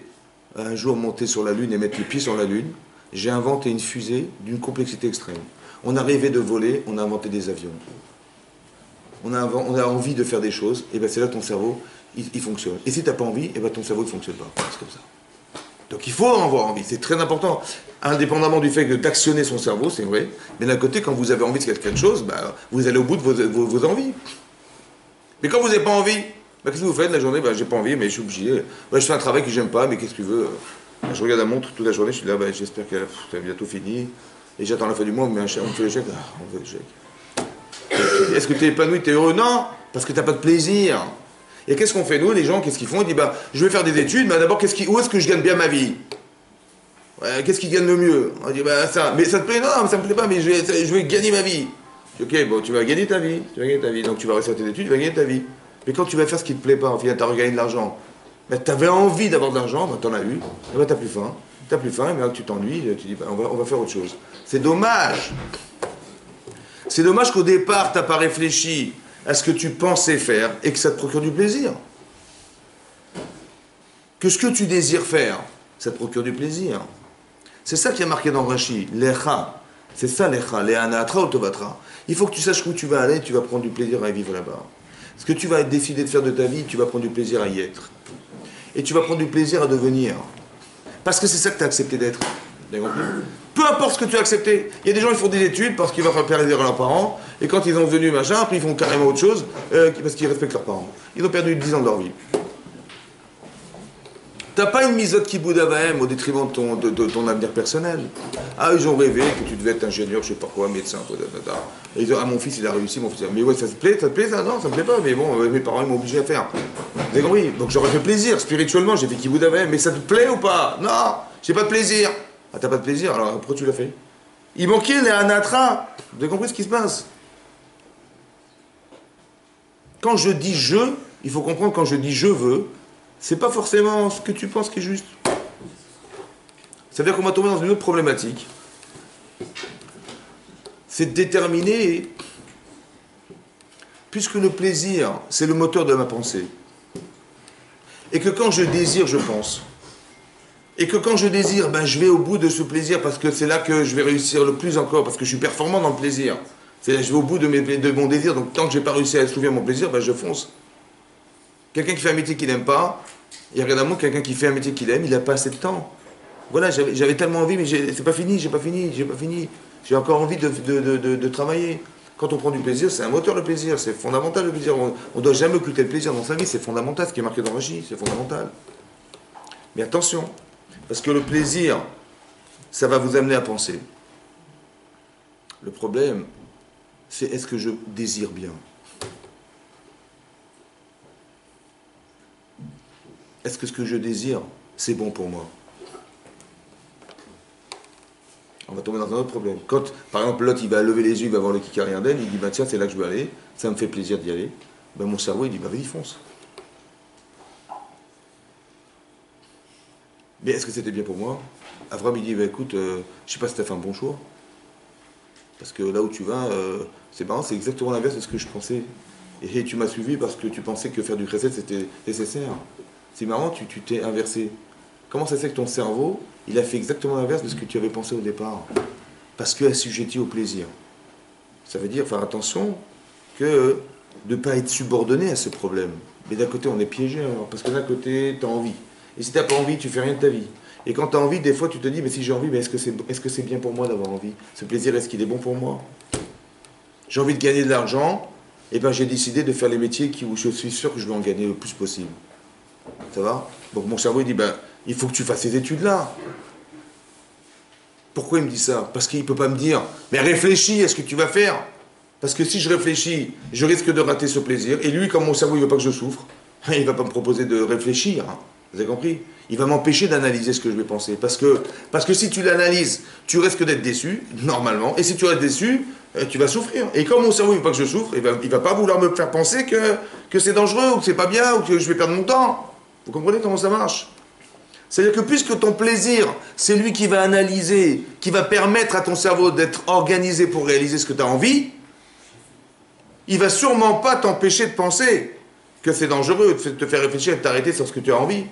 un jour monter sur la Lune et mettre les pieds sur la Lune. J'ai inventé une fusée d'une complexité extrême. On a rêvé de voler, on a inventé des avions. On a envie de faire des choses, et bien c'est là ton cerveau, il fonctionne. Et si tu n'as pas envie, et bien ton cerveau ne fonctionne pas. C'est comme ça. Donc il faut en avoir envie, c'est très important. Indépendamment du fait d'actionner son cerveau, c'est vrai, mais d'un côté, quand vous avez envie de quelque chose, bah, vous allez au bout de vos envies. Mais quand vous n'avez pas envie, bah, qu'est-ce que vous faites la journée? Bah, j'ai pas envie, mais je suis obligé. Bah, je fais un travail que j'aime pas, mais qu'est-ce que tu veux? Bah, je regarde la montre toute la journée, je suis là, bah, j'espère que c'est bientôt fini. Et j'attends la fin du mois, on me fait l'échec. On fait l'échec. Est-ce que tu es épanoui, tu es heureux? Non, parce que tu n'as pas de plaisir. Et qu'est-ce qu'on fait, nous, les gens, qu'est-ce qu'ils font? Ils disent, bah, je vais faire des études, mais d'abord, où est-ce que je gagne bien ma vie? Ouais, qu'est-ce qui gagne le mieux? On dit, bah, ça. Mais ça te plaît? Non, ça me plaît pas, mais je vais gagner ma vie. Je dis, ok, bon, tu vas gagner ta vie. Donc tu vas rester à tes études, tu vas gagner ta vie. Mais quand tu vas faire ce qui te plaît pas, en fait, tu as regagné de l'argent. Ben, tu avais envie d'avoir de l'argent, ben, tu en as eu, et ben, tu n'as plus faim. Tu n'as plus faim, mais là, tu t'ennuies, tu dis, ben, on va faire autre chose. C'est dommage. C'est dommage qu'au départ, tu n'as pas réfléchi à ce que tu pensais faire et que ça te procure du plaisir. Que ce que tu désires faire, ça te procure du plaisir. C'est ça qui est marqué dans Rashi, l'echa. C'est ça l'echa, l'ehanatra ou tovatra. Il faut que tu saches où tu vas aller, tu vas prendre du plaisir à vivre là-bas. Ce que tu vas décider de faire de ta vie, tu vas prendre du plaisir à y être. Et tu vas prendre du plaisir à devenir. Parce que c'est ça que tu as accepté d'être. Peu importe ce que tu as accepté. Il y a des gens qui font des études parce qu'ils vont faire plaisir à leurs parents, et quand ils ont devenu machin, après ils font carrément autre chose parce qu'ils respectent leurs parents. Ils ont perdu 10 ans de leur vie. T'as pas une misote qui boude avahem au détriment de ton avenir personnel. Ah, ils ont rêvé que tu devais être ingénieur, je sais pas quoi, médecin, et ils ont, ah, mon fils il a réussi, mon fils. Mais ouais, ça te plaît ça? Non, ça me plaît pas, mais bon, mes parents ils m'ont obligé à faire. Vous avez compris? Donc j'aurais fait plaisir, spirituellement, j'ai fait qui boude avahem, mais ça te plaît ou pas? Non, j'ai pas de plaisir. Ah, t'as pas de plaisir, alors pourquoi tu l'as fait? Il manquait les anatras. Vous avez compris ce qui se passe? Quand je dis je, il faut comprendre quand je dis je veux, c'est pas forcément ce que tu penses qui est juste. Ça veut dire qu'on va tomber dans une autre problématique. C'est de déterminer, puisque le plaisir, c'est le moteur de ma pensée, et que quand je désire, je pense. Et que quand je désire, ben, je vais au bout de ce plaisir, parce que c'est là que je vais réussir le plus encore, parce que je suis performant dans le plaisir. C'est là que je vais au bout de mon désir, donc tant que je n'ai pas réussi à assouvir mon plaisir, ben, je fonce. Quelqu'un qui fait un métier qu'il n'aime pas, il y a rien d'amour, quelqu'un qui fait un métier qu'il aime, il n'a pas assez de temps. Voilà, j'avais tellement envie, mais c'est pas fini, j'ai pas fini. J'ai encore envie de travailler. Quand on prend du plaisir, c'est un moteur le plaisir, c'est fondamental le plaisir. On ne doit jamais occulter le plaisir dans sa vie, c'est fondamental, ce qui est marqué dans Rashi, c'est fondamental. Mais attention, parce que le plaisir, ça va vous amener à penser. Le problème, c'est est-ce que je désire bien? Est-ce que ce que je désire, c'est bon pour moi? On va tomber dans un autre problème. Quand, par exemple, l'autre, il va lever les yeux, il va voir le Kikarian d'elle, il dit, bah tiens, c'est là que je veux aller, ça me fait plaisir d'y aller. Ben, mon cerveau, il dit, bah vas-y, fonce. Mais est-ce que c'était bien pour moi? Avram, il dit, bah, écoute, je sais pas si tu as fait un bon choix. Parce que là où tu vas, c'est marrant, c'est exactement l'inverse de ce que je pensais. Et tu m'as suivi parce que tu pensais que faire du chesed, c'était nécessaire. C'est marrant, tu t'es inversé. Comment ça se fait que ton cerveau, il a fait exactement l'inverse de ce que tu avais pensé au départ? Parce que assujetti au plaisir. Ça veut dire faire attention que de ne pas être subordonné à ce problème. Mais d'un côté, on est piégé, alors, parce que d'un côté, tu as envie. Et si tu n'as pas envie, tu fais rien de ta vie. Et quand tu as envie, des fois, tu te dis, mais si j'ai envie, mais est-ce que c'est bien pour moi d'avoir envie? Ce plaisir, est-ce qu'il est bon pour moi? J'ai envie de gagner de l'argent, et bien j'ai décidé de faire les métiers où je suis sûr que je vais en gagner le plus possible. Ça va? Donc mon cerveau, il dit, ben, il faut que tu fasses ces études-là. Pourquoi il me dit ça? Parce qu'il ne peut pas me dire, mais réfléchis à ce que tu vas faire. Parce que si je réfléchis, je risque de rater ce plaisir. Et lui, comme mon cerveau, il ne veut pas que je souffre, il ne va pas me proposer de réfléchir. Vous avez compris? Il va m'empêcher d'analyser ce que je vais penser. Parce que si tu l'analyses, tu risques d'être déçu, normalement. Et si tu restes déçu, tu vas souffrir. Et comme mon cerveau ne veut pas que je souffre, il ne va pas vouloir me faire penser que c'est dangereux, ou que c'est pas bien, ou que je vais perdre mon temps. Vous comprenez comment ça marche? C'est-à-dire que puisque ton plaisir, c'est lui qui va analyser, qui va permettre à ton cerveau d'être organisé pour réaliser ce que tu as envie, il ne va sûrement pas t'empêcher de penser que c'est dangereux, de te faire réfléchir et de t'arrêter sur ce que tu as envie.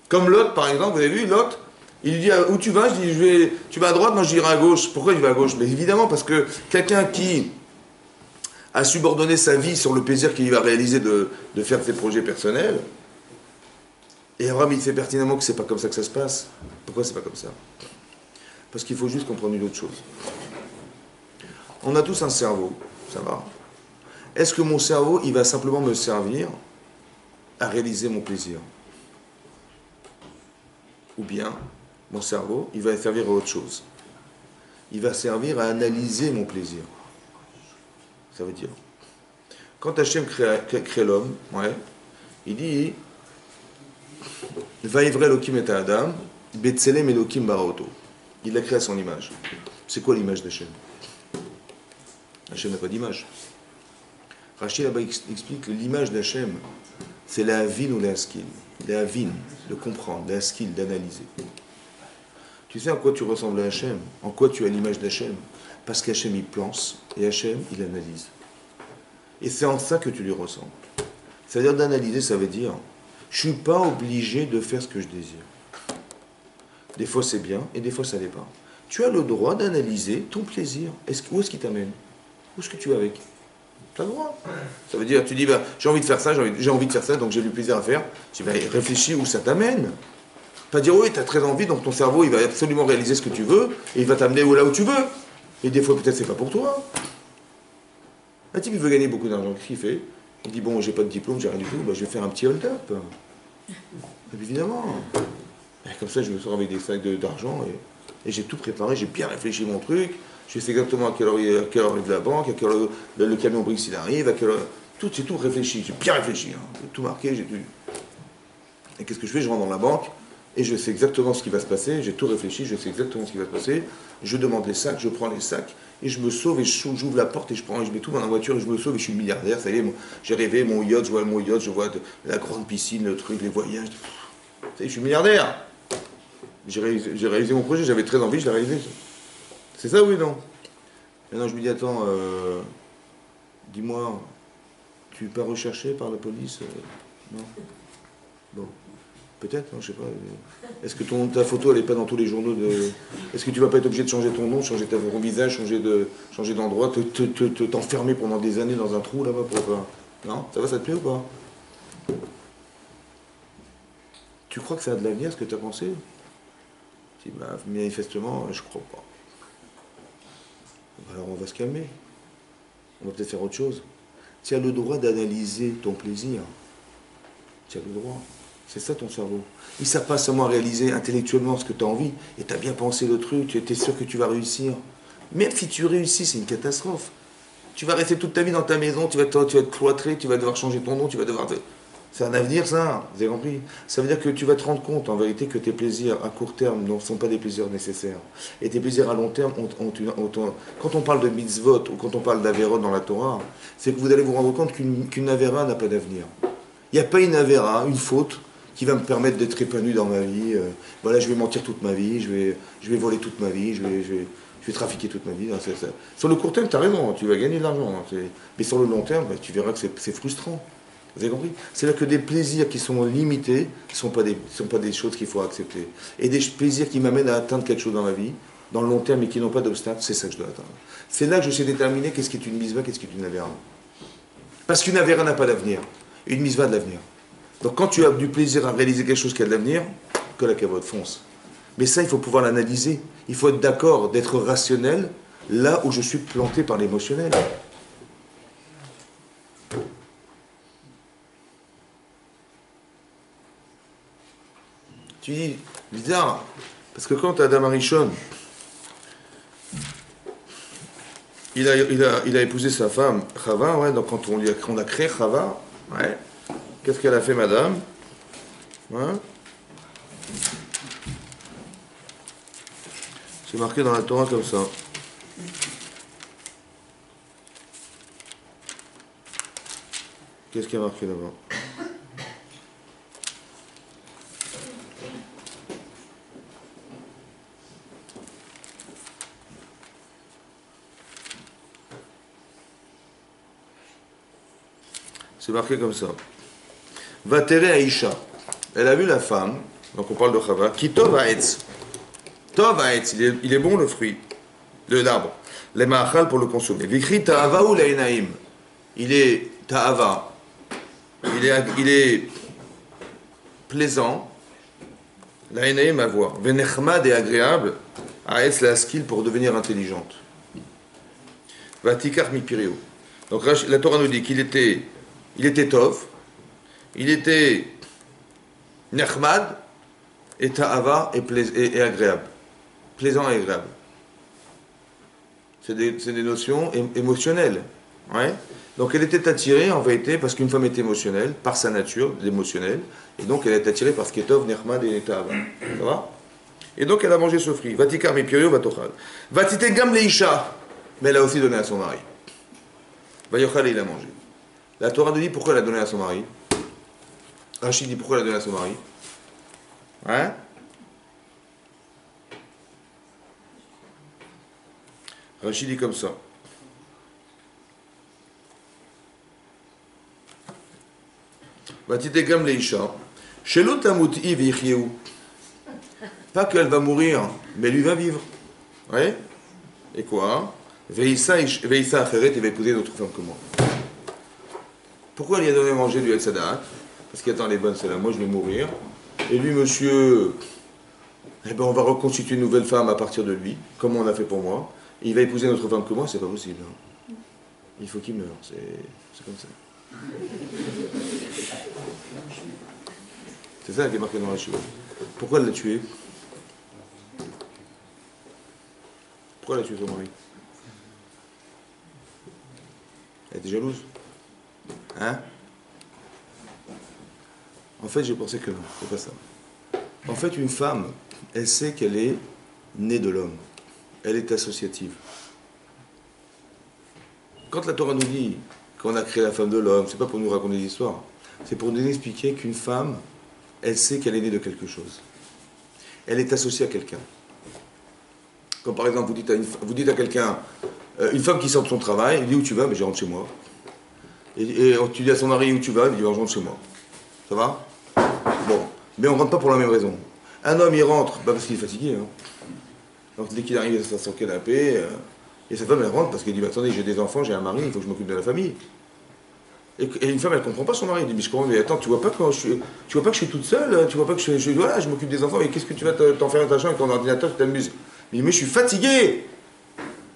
Comme Lot, par exemple, vous avez vu, Lot, il dit où tu vas? Je dis, tu vas à droite, moi j'irai à gauche. Pourquoi il va à gauche? Mais évidemment, parce que quelqu'un qui a subordonné sa vie sur le plaisir qu'il va réaliser de faire ses projets personnels, et Abraham, il sait pertinemment que c'est pas comme ça que ça se passe. Pourquoi c'est pas comme ça? Parce qu'il faut juste comprendre une autre chose. On a tous un cerveau, ça va? Est-ce que mon cerveau, il va simplement me servir à réaliser mon plaisir? Ou bien, mon cerveau, il va servir à autre chose. Il va servir à analyser mon plaisir. Ça veut dire, quand Hachem crée l'homme, ouais, il dit Vaïvra Elohim et Adam, Betselem Elohim Baraoto. Il l'a créé à son image. C'est quoi l'image d'Hachem? Hachem n'a pas d'image. Rachid là-bas explique que l'image d'Hachem, c'est la havine ou la skill. La havine, de comprendre, la skill, d'analyser. Tu sais en quoi tu ressembles à Hachem? En quoi tu as l'image d'Hachem? Parce qu'Hachem il pense et Hachem il analyse. Et c'est en ça que tu lui ressembles. C'est-à-dire d'analyser, ça veut dire je ne suis pas obligé de faire ce que je désire. Des fois c'est bien et des fois ça l'est pas. Tu as le droit d'analyser ton plaisir. Où est-ce qu'il t'amène? Où est-ce que tu vas avec? Tu as le droit. Ça veut dire, tu dis, bah, j'ai envie de faire ça, j'ai envie de faire ça, donc j'ai du plaisir à faire. Tu vas réfléchir où ça t'amène. Pas dire, oui, tu as très envie, donc ton cerveau, il va absolument réaliser ce que tu veux, et il va t'amener là où tu veux. Et des fois, peut-être, c'est pas pour toi. Un type, il veut gagner beaucoup d'argent. Qu'est-ce qu'il fait? Il dit, bon, j'ai pas de diplôme, j'ai rien du tout, bah, je vais faire un petit hold-up. Évidemment. Et comme ça, je me sors avec des sacs d'argent, et j'ai tout préparé, j'ai bien réfléchi mon truc. Je sais exactement à quelle heure arrive la banque, à quelle heure le camion Brice il arrive, à quelle heure... J'ai tout réfléchi, j'ai bien réfléchi, hein. J'ai tout marqué, j'ai tout... Et qu'est-ce que je fais? Je rentre dans la banque, et je sais exactement ce qui va se passer, j'ai tout réfléchi, je sais exactement ce qui va se passer, je demande les sacs, je prends les sacs, et je me sauve, et j'ouvre la porte, et je mets tout dans la voiture, et je me sauve, et je suis milliardaire, ça y est, j'ai rêvé, mon yacht, je vois mon yacht, je vois la grande piscine, le truc, les voyages, ça y est, je suis milliardaire. J'ai réalisé mon projet, j'avais très envie, je l'ai réalisé. C'est ça, oui, non? Maintenant, je me dis, attends, dis-moi, tu n'es pas recherché par la police? Non? Bon, peut-être, hein, je sais pas. Est-ce que ta photo, elle n'est pas dans tous les journaux de... Est-ce que tu vas pas être obligé de changer ton nom, changer ton visage, changer d'endroit, t'enfermer pendant des années dans un trou, là-bas, pour pas... Non? Ça va, ça te plaît ou pas? Tu crois que ça a de l'avenir, ce que tu as pensé? Si, bah, manifestement, je crois pas. Alors on va se calmer. On va peut-être faire autre chose. Tu as le droit d'analyser ton plaisir. Tu as le droit. C'est ça ton cerveau. Il ne sait pas seulement réaliser intellectuellement ce que tu as envie. Et tu as bien pensé le truc, tu es sûr que tu vas réussir. Même si tu réussis, c'est une catastrophe. Tu vas rester toute ta vie dans ta maison, tu vas être cloîtré, tu vas devoir changer ton nom, tu vas devoir... C'est un avenir, ça, vous avez compris? Ça veut dire que tu vas te rendre compte, en vérité, que tes plaisirs à court terme ne sont pas des plaisirs nécessaires. Et tes plaisirs à long terme quand on parle de mitzvot ou quand on parle d'avéra dans la Torah, c'est que vous allez vous rendre compte qu'une avéra n'a pas d'avenir. Il n'y a pas une avéra, une faute, qui va me permettre d'être épanoui dans ma vie. Voilà, je vais mentir toute ma vie, je vais voler toute ma vie, je vais trafiquer toute ma vie. Non, ça. Sur le court terme, tu as raison, tu vas gagner de l'argent. Hein, mais sur le long terme, bah, tu verras que c'est frustrant. Vous avez compris? C'est là que des plaisirs qui sont limités ne sont pas des choses qu'il faut accepter. Et des plaisirs qui m'amènent à atteindre quelque chose dans ma vie, dans le long terme, et qui n'ont pas d'obstacle, c'est ça que je dois atteindre. C'est là que je sais déterminer qu'est-ce qui est une misva, qu'est-ce qui est une avéra. Parce qu'une avéra n'a pas d'avenir. Une misva a de l'avenir. Donc quand tu as du plaisir à réaliser quelque chose qui a de l'avenir, que la cavote fonce. Mais ça, il faut pouvoir l'analyser. Il faut être d'accord, d'être rationnel, là où je suis planté par l'émotionnel. Tu dis, bizarre, parce que quand Adam Arishon, il a épousé sa femme, Chava, ouais, donc quand on a créé Chava, ouais, qu'est-ce qu'elle a fait, madame? Hein? C'est marqué dans la Torah comme ça. Qu'est-ce qui est marqué là-bas? C'est marqué comme ça. Vatere Aisha. Elle a vu la femme, donc on parle de Chava, qui tov ha'etz. Tov ha'etz, il est bon le fruit, l'arbre. Les ma'achal pour le consommer. Vikri ta'ava ou la'enaim. Il est ta'ava. Il est plaisant. La'enaim à voir. Venechmad et agréable. Ha'etz la skill pour devenir intelligente. Vatikar mi pirio. Donc la Torah nous dit qu'il était tov, il était nechmad, et ta'ava, et agréable. Plaisant et agréable. C'est des notions émotionnelles. Ouais. Donc elle était attirée, en vérité, parce qu'une femme est émotionnelle, par sa nature, émotionnelle, et donc elle est attirée par ce qui est tov, nechmad et ta'ava. Ça va? Et donc elle a mangé ce fruit. Vatikar mi pirio, vatochal. Vatite gam leisha, mais elle a aussi donné à son mari. Vayochal, il a mangé. La Torah nous dit pourquoi elle a donné à son mari. Rachid dit pourquoi elle a donné à son mari. Hein? Rachid dit comme ça. Vatitegam leisha. Shelo tamut i v'yichyeu. Pas qu'elle va mourir, mais lui va vivre. Ouais? Et quoi? Veissa acheret, il va épouser une autre femme que moi. Pourquoi il lui a donné à manger du Etzadat? Parce qu'il attend les bonnes, c'est là, moi je vais mourir. Et lui, monsieur, eh ben, on va reconstituer une nouvelle femme à partir de lui, comme on a fait pour moi. Et il va épouser une autre femme que moi, c'est pas possible. Hein. Il faut qu'il meure, c'est comme ça. C'est ça qui est marqué dans la cheveux. Pourquoi elle l'a tué? Pourquoi elle a tué son mari? Elle était jalouse. Hein? En fait, j'ai pensé que non, c'est pas ça. En fait, une femme, elle sait qu'elle est née de l'homme. Elle est associative. Quand la Torah nous dit qu'on a créé la femme de l'homme, c'est pas pour nous raconter des histoires. C'est pour nous expliquer qu'une femme, elle sait qu'elle est née de quelque chose. Elle est associée à quelqu'un. Comme par exemple, vous dites à quelqu'un, une femme qui sort de son travail, elle dit où tu vas? Mais je rentre chez moi. Et tu dis à son mari où tu vas? Il dit je rentre chez moi. Ça va? Bon, mais on ne rentre pas pour la même raison. Un homme il rentre parce qu'il est fatigué. Hein. Donc dès qu'il arrive à son canapé, et sa femme elle rentre parce qu'elle dit attendez, j'ai des enfants, j'ai un mari, il faut que je m'occupe de la famille. Et une femme elle comprend pas son mari, elle dit mais je comprends, mais attends, tu vois pas que je suis toute seule, tu vois pas que voilà, je m'occupe des enfants, et qu'est-ce que tu vas t'en faire ta chambre avec ton ordinateur, tu t'amuses? Mais je suis fatigué.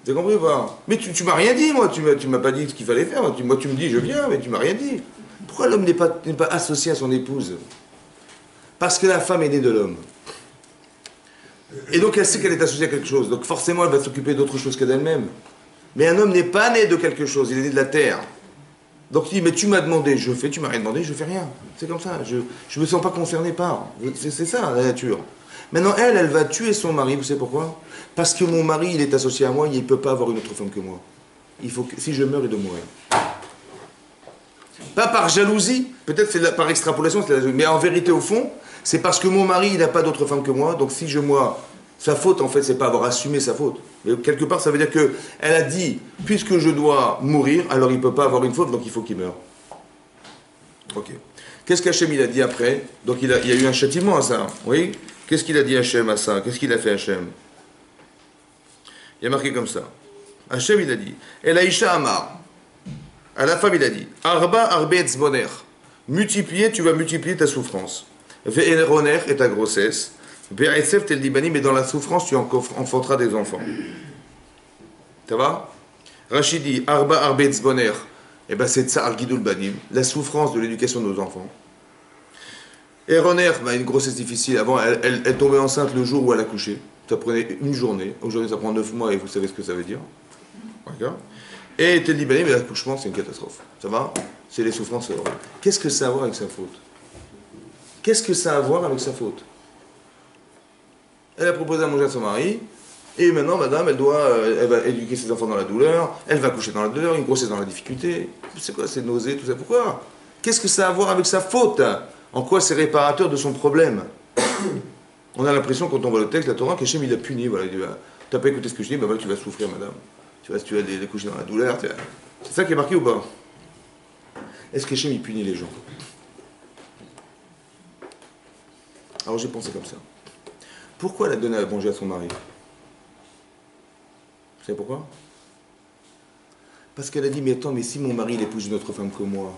T'as compris ou pas? Mais tu m'as rien dit, moi, tu m'as pas dit ce qu'il fallait faire, moi tu me dis je viens, mais tu m'as rien dit. Pourquoi l'homme n'est pas associé à son épouse? Parce que la femme est née de l'homme. Et donc elle sait qu'elle est associée à quelque chose, donc forcément elle va s'occuper d'autre chose que d'elle-même. Mais un homme n'est pas né de quelque chose, il est né de la terre. Donc il dit, mais tu m'as demandé, je fais, tu m'as rien demandé, je fais rien. C'est comme ça, je me sens pas concerné par. C'est ça la nature. Maintenant elle va tuer son mari, vous savez pourquoi? Parce que mon mari il est associé à moi, il ne peut pas avoir une autre femme que moi. Il faut que, si je meurs, il doit mourir. Pas par jalousie, peut-être c'est par extrapolation, c'est la jalousie, mais en vérité au fond, c'est parce que mon mari il n'a pas d'autre femme que moi, donc si je moi, sa faute en fait c'est pas avoir assumé sa faute. Mais quelque part ça veut dire que elle a dit, puisque je dois mourir, alors il ne peut pas avoir une faute, donc il faut qu'il meure. Ok. Qu'est-ce qu'Hachem il a dit après? Donc il y a eu un châtiment à ça, oui? Qu'est-ce qu'il a dit Hachem à ça? Qu'est-ce qu'il a fait Hachem? Il y a marqué comme ça. Hachem il a dit, El Aïcha Amar. À la femme, il a dit Arba arbe etzboner. Multiplier, tu vas multiplier ta souffrance. Ve'eroner et ta grossesse. Ve'etsef tel dibani, mais dans la souffrance, tu enfanteras des enfants. Ça va Rachid dit Arba arbe etzboner. Eh bien, c'est ça, al-gidul banim, la souffrance de l'éducation de nos enfants. Eroner, une grossesse difficile. Avant, elle tombait enceinte le jour où elle a couché. Ça prenait une journée. Aujourd'hui, ça prend 9 mois et vous savez ce que ça veut dire. D'accord. Et tel libanais, mais l'accouchement, c'est une catastrophe. Ça va? C'est les souffrances. Qu'est-ce que ça a à voir avec sa faute? Qu'est-ce que ça a à voir avec sa faute? Elle a proposé à manger à son mari, et maintenant, madame, elle va éduquer ses enfants dans la douleur, elle va coucher dans la douleur, une grossesse dans la difficulté. C'est quoi? C'est nausée, tout ça. Pourquoi? Qu'est-ce que ça a à voir avec sa faute? En quoi c'est réparateur de son problème? On a l'impression, quand on voit le texte, la Torah, qu'Hachem, il a puni. Voilà, il dit, t'as pas écouté ce que je dis, bah, tu vas souffrir, madame. Tu vas les coucher dans la douleur. C'est ça qui est marqué ou pas? Est-ce qu'Hachem il punit les gens? Alors j'ai pensé comme ça. Pourquoi elle a donné à manger à son mari? Vous savez pourquoi? Parce qu'elle a dit, mais attends, mais si mon mari il épouse une autre femme que moi,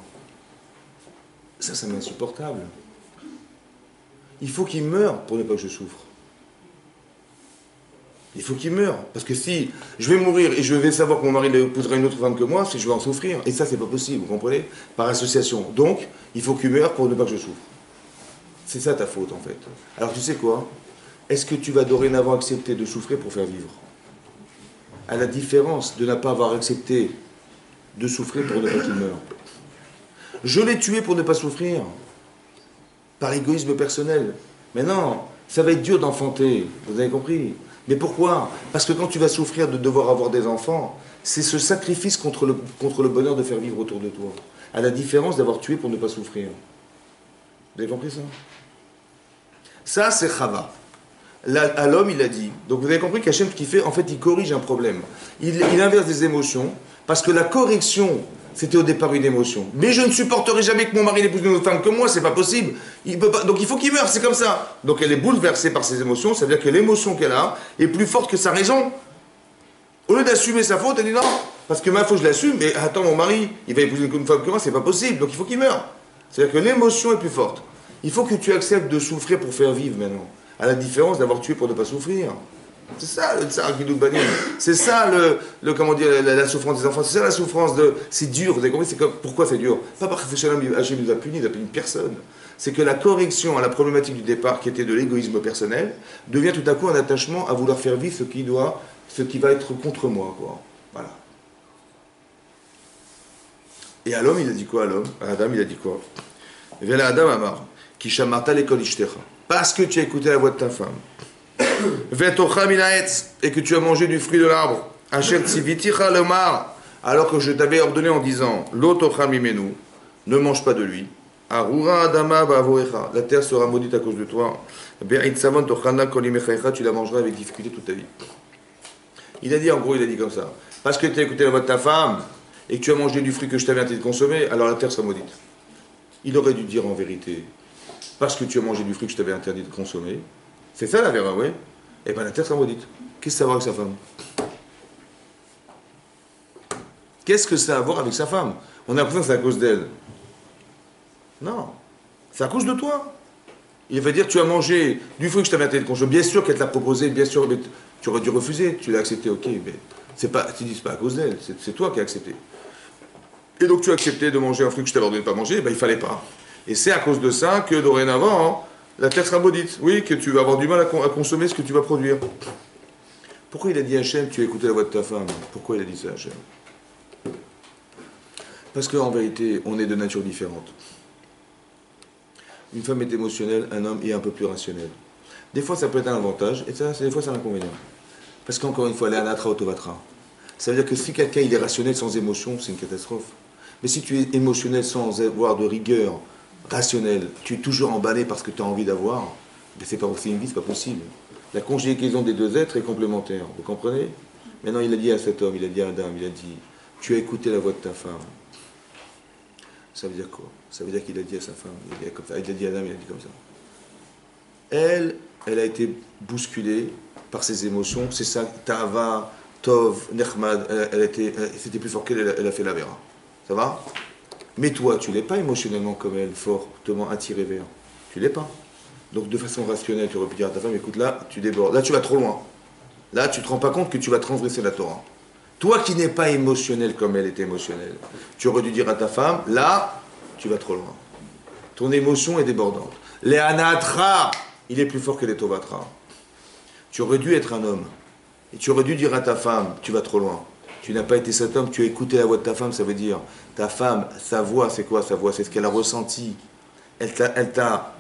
ça m'est insupportable. Il faut qu'il meure pour ne pas que je souffre. Il faut qu'il meure. Parce que si je vais mourir et je vais savoir que mon mari épousera une autre femme que moi, c'est que je vais en souffrir. Et ça, c'est pas possible, vous comprenez? Par association. Donc, il faut qu'il meure pour ne pas que je souffre. C'est ça ta faute, en fait. Alors, tu sais quoi? Est-ce que tu vas dorénavant accepter de souffrir pour faire vivre? À la différence de ne pas avoir accepté de souffrir pour ne pas qu'il meure. Je l'ai tué pour ne pas souffrir. Par égoïsme personnel. Mais non, ça va être dur d'enfanter. Vous avez compris? Mais pourquoi? Parce que quand tu vas souffrir de devoir avoir des enfants, c'est ce sacrifice contre le bonheur de faire vivre autour de toi. À la différence d'avoir tué pour ne pas souffrir. Vous avez compris ça? Ça, c'est Chava. À l'homme, il a dit. Donc vous avez compris qu'Hachem, ce qu'il fait, en fait, il corrige un problème. Il inverse des émotions, parce que la correction, c'était au départ une émotion. Mais je ne supporterai jamais que mon mari épouse une autre femme que moi, c'est pas possible. Il peut pas, donc il faut qu'il meure, c'est comme ça. Donc elle est bouleversée par ses émotions, ça veut dire que l'émotion qu'elle a est plus forte que sa raison. Au lieu d'assumer sa faute, elle dit non, parce que ma faute je l'assume, mais attends, mon mari, il va épouser une femme que moi, c'est pas possible, donc il faut qu'il meure. C'est-à-dire que l'émotion est plus forte. Il faut que tu acceptes de souffrir pour faire vivre maintenant. À la différence d'avoir tué pour ne pas souffrir. C'est ça le tsar Guidou Banim. C'est ça comment dire, la souffrance des enfants. C'est ça la souffrance de. C'est dur, vous avez compris? Pourquoi c'est dur? Pas parce que Hachem nous a punis, il n'a puni personne. C'est que la correction à la problématique du départ, qui était de l'égoïsme personnel, devient tout à coup un attachement à vouloir faire vivre ce qui va être contre moi, quoi. Voilà. Et à l'homme, il a dit quoi à l'homme? À Adam, il a dit quoi? Vela Adam Amar, qui shamarta l'école ishtecha. Parce que tu as écouté la voix de ta femme. Et que tu as mangé du fruit de l'arbre. Alors que je t'avais ordonné en disant ne mange pas de lui. La terre sera maudite à cause de toi. Tu la mangeras avec difficulté toute ta vie. Il a dit en gros, il a dit comme ça. Parce que tu as écouté la voix de ta femme et que tu as mangé du fruit que je t'avais interdit de consommer, alors la terre sera maudite. Il aurait dû dire en vérité, parce que tu as mangé du fruit que je t'avais interdit de consommer. C'est ça la vérité, oui. Et bien la terre sera maudite. Qu'est-ce que ça a à voir avec sa femme? Qu'est-ce que ça a à voir avec sa femme? On a l'impression que c'est à cause d'elle. Non. C'est à cause de toi. Il va dire, tu as mangé du fruit que je t'avais interdit de consommer. Bien sûr qu'elle te l'a proposé, bien sûr, mais tu aurais dû refuser. Tu l'as accepté, ok, mais tu dis, c'est pas à cause d'elle, c'est toi qui as accepté. Et donc tu as accepté de manger un fruit que je t'avais ordonné de ne pas manger, ben il fallait pas. Et c'est à cause de ça que dorénavant, la terre sera maudite. Oui, que tu vas avoir du mal à consommer ce que tu vas produire. Pourquoi il a dit Hachem, tu as écouté la voix de ta femme? Pourquoi il a dit ça, Hachem? Parce qu'en vérité, on est de nature différente. Une femme est émotionnelle, un homme est un peu plus rationnel. Des fois, ça peut être un avantage, et des fois, c'est un inconvénient. Parce qu'encore une fois, elle est anatra autovatra. Ça veut dire que si quelqu'un il est rationnel sans émotion, c'est une catastrophe. Mais si tu es émotionnel sans avoir de rigueur rationnelle, tu es toujours emballé parce que tu as envie d'avoir, mais c'est pas aussi une vie, c'est pas possible. La conjugaison des deux êtres est complémentaire, vous comprenez? Maintenant, il a dit à cet homme, il a dit à Adam, il a dit, tu as écouté la voix de ta femme. Ça veut dire quoi? Ça veut dire qu'il a dit à sa femme, il a dit, comme ça. Il a dit à Adam, il a dit comme ça. Elle a été bousculée par ses émotions, c'est ça, Tava, Tov, Nechmad, c'était plus fort qu'elle, elle a fait la vera. Ça va? Mais toi, tu l'es pas émotionnellement comme elle, fortement attiré vers. Tu l'es pas. Donc de façon rationnelle, tu aurais pu dire à ta femme, écoute, là, tu débordes, là, tu vas trop loin. Là, tu ne te rends pas compte que tu vas transgresser la Torah. Toi qui n'es pas émotionnel comme elle est émotionnelle, tu aurais dû dire à ta femme, là, tu vas trop loin. Ton émotion est débordante. Les anatra, il est plus fort que les tovatra. Tu aurais dû être un homme. Et tu aurais dû dire à ta femme, tu vas trop loin. Tu n'as pas été cet homme, tu as écouté la voix de ta femme, ça veut dire, ta femme, sa voix, c'est quoi sa voix? C'est ce qu'elle a ressenti. Elle t'a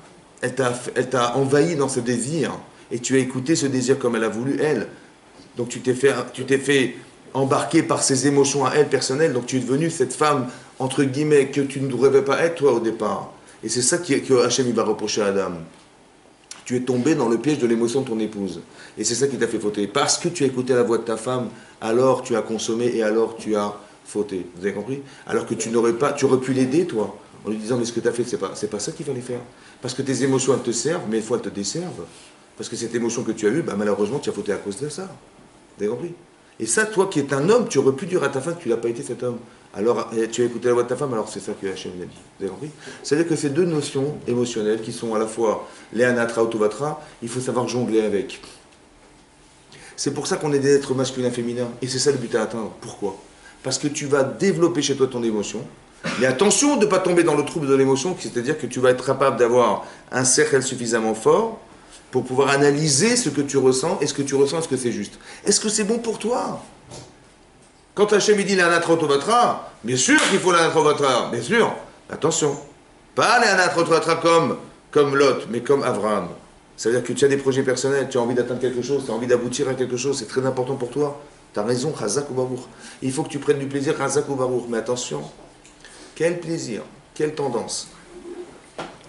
envahi dans ce désir. Et tu as écouté ce désir comme elle a voulu, elle. Donc tu t'es fait embarquer par ses émotions à elle personnelles. Donc tu es devenu cette femme, entre guillemets, que tu ne rêvais pas être toi au départ. Et c'est ça que Hachem il va reprocher à Adam. Tu es tombé dans le piège de l'émotion de ton épouse. Et c'est ça qui t'a fait fauter. Parce que tu as écouté la voix de ta femme, alors tu as consommé et alors tu as fauté. Vous avez compris? Alors que tu aurais pu l'aider, toi, en lui disant, mais ce que tu as fait, c'est pas ça qu'il fallait faire. Parce que tes émotions, elles te servent, mais des fois, elles te desservent. Parce que cette émotion que tu as eue, bah, malheureusement, tu as fauté à cause de ça. Vous avez compris? Et ça, toi qui es un homme, tu aurais pu dire à ta femme que tu n'as pas été cet homme. Alors, tu as écouté la voix de ta femme, alors c'est ça que Hachem a dit. Vous avez compris? C'est-à-dire que ces deux notions émotionnelles, qui sont à la fois les anatra ou tovatra, il faut savoir jongler avec. C'est pour ça qu'on est des êtres masculins et féminins. Et c'est ça le but à atteindre. Pourquoi? Parce que tu vas développer chez toi ton émotion. Mais attention de ne pas tomber dans le trouble de l'émotion, c'est-à-dire que tu vas être capable d'avoir un cercle suffisamment fort pour pouvoir analyser ce que tu ressens, est-ce que tu ressens, est-ce que c'est juste? Est-ce que c'est bon pour toi? Quand Hachem dit l'anatrotovatra, bien sûr qu'il faut l'anatrotovatra, bien sûr. Attention, pas l'anatrotovatra comme Lot, mais comme Abraham. Ça veut dire que tu as des projets personnels, tu as envie d'atteindre quelque chose, tu as envie d'aboutir à quelque chose, c'est très important pour toi. Tu as raison, Chazak ou Baruch. Il faut que tu prennes du plaisir, Chazak ou Baruch. Mais attention, quel plaisir, quelle tendance.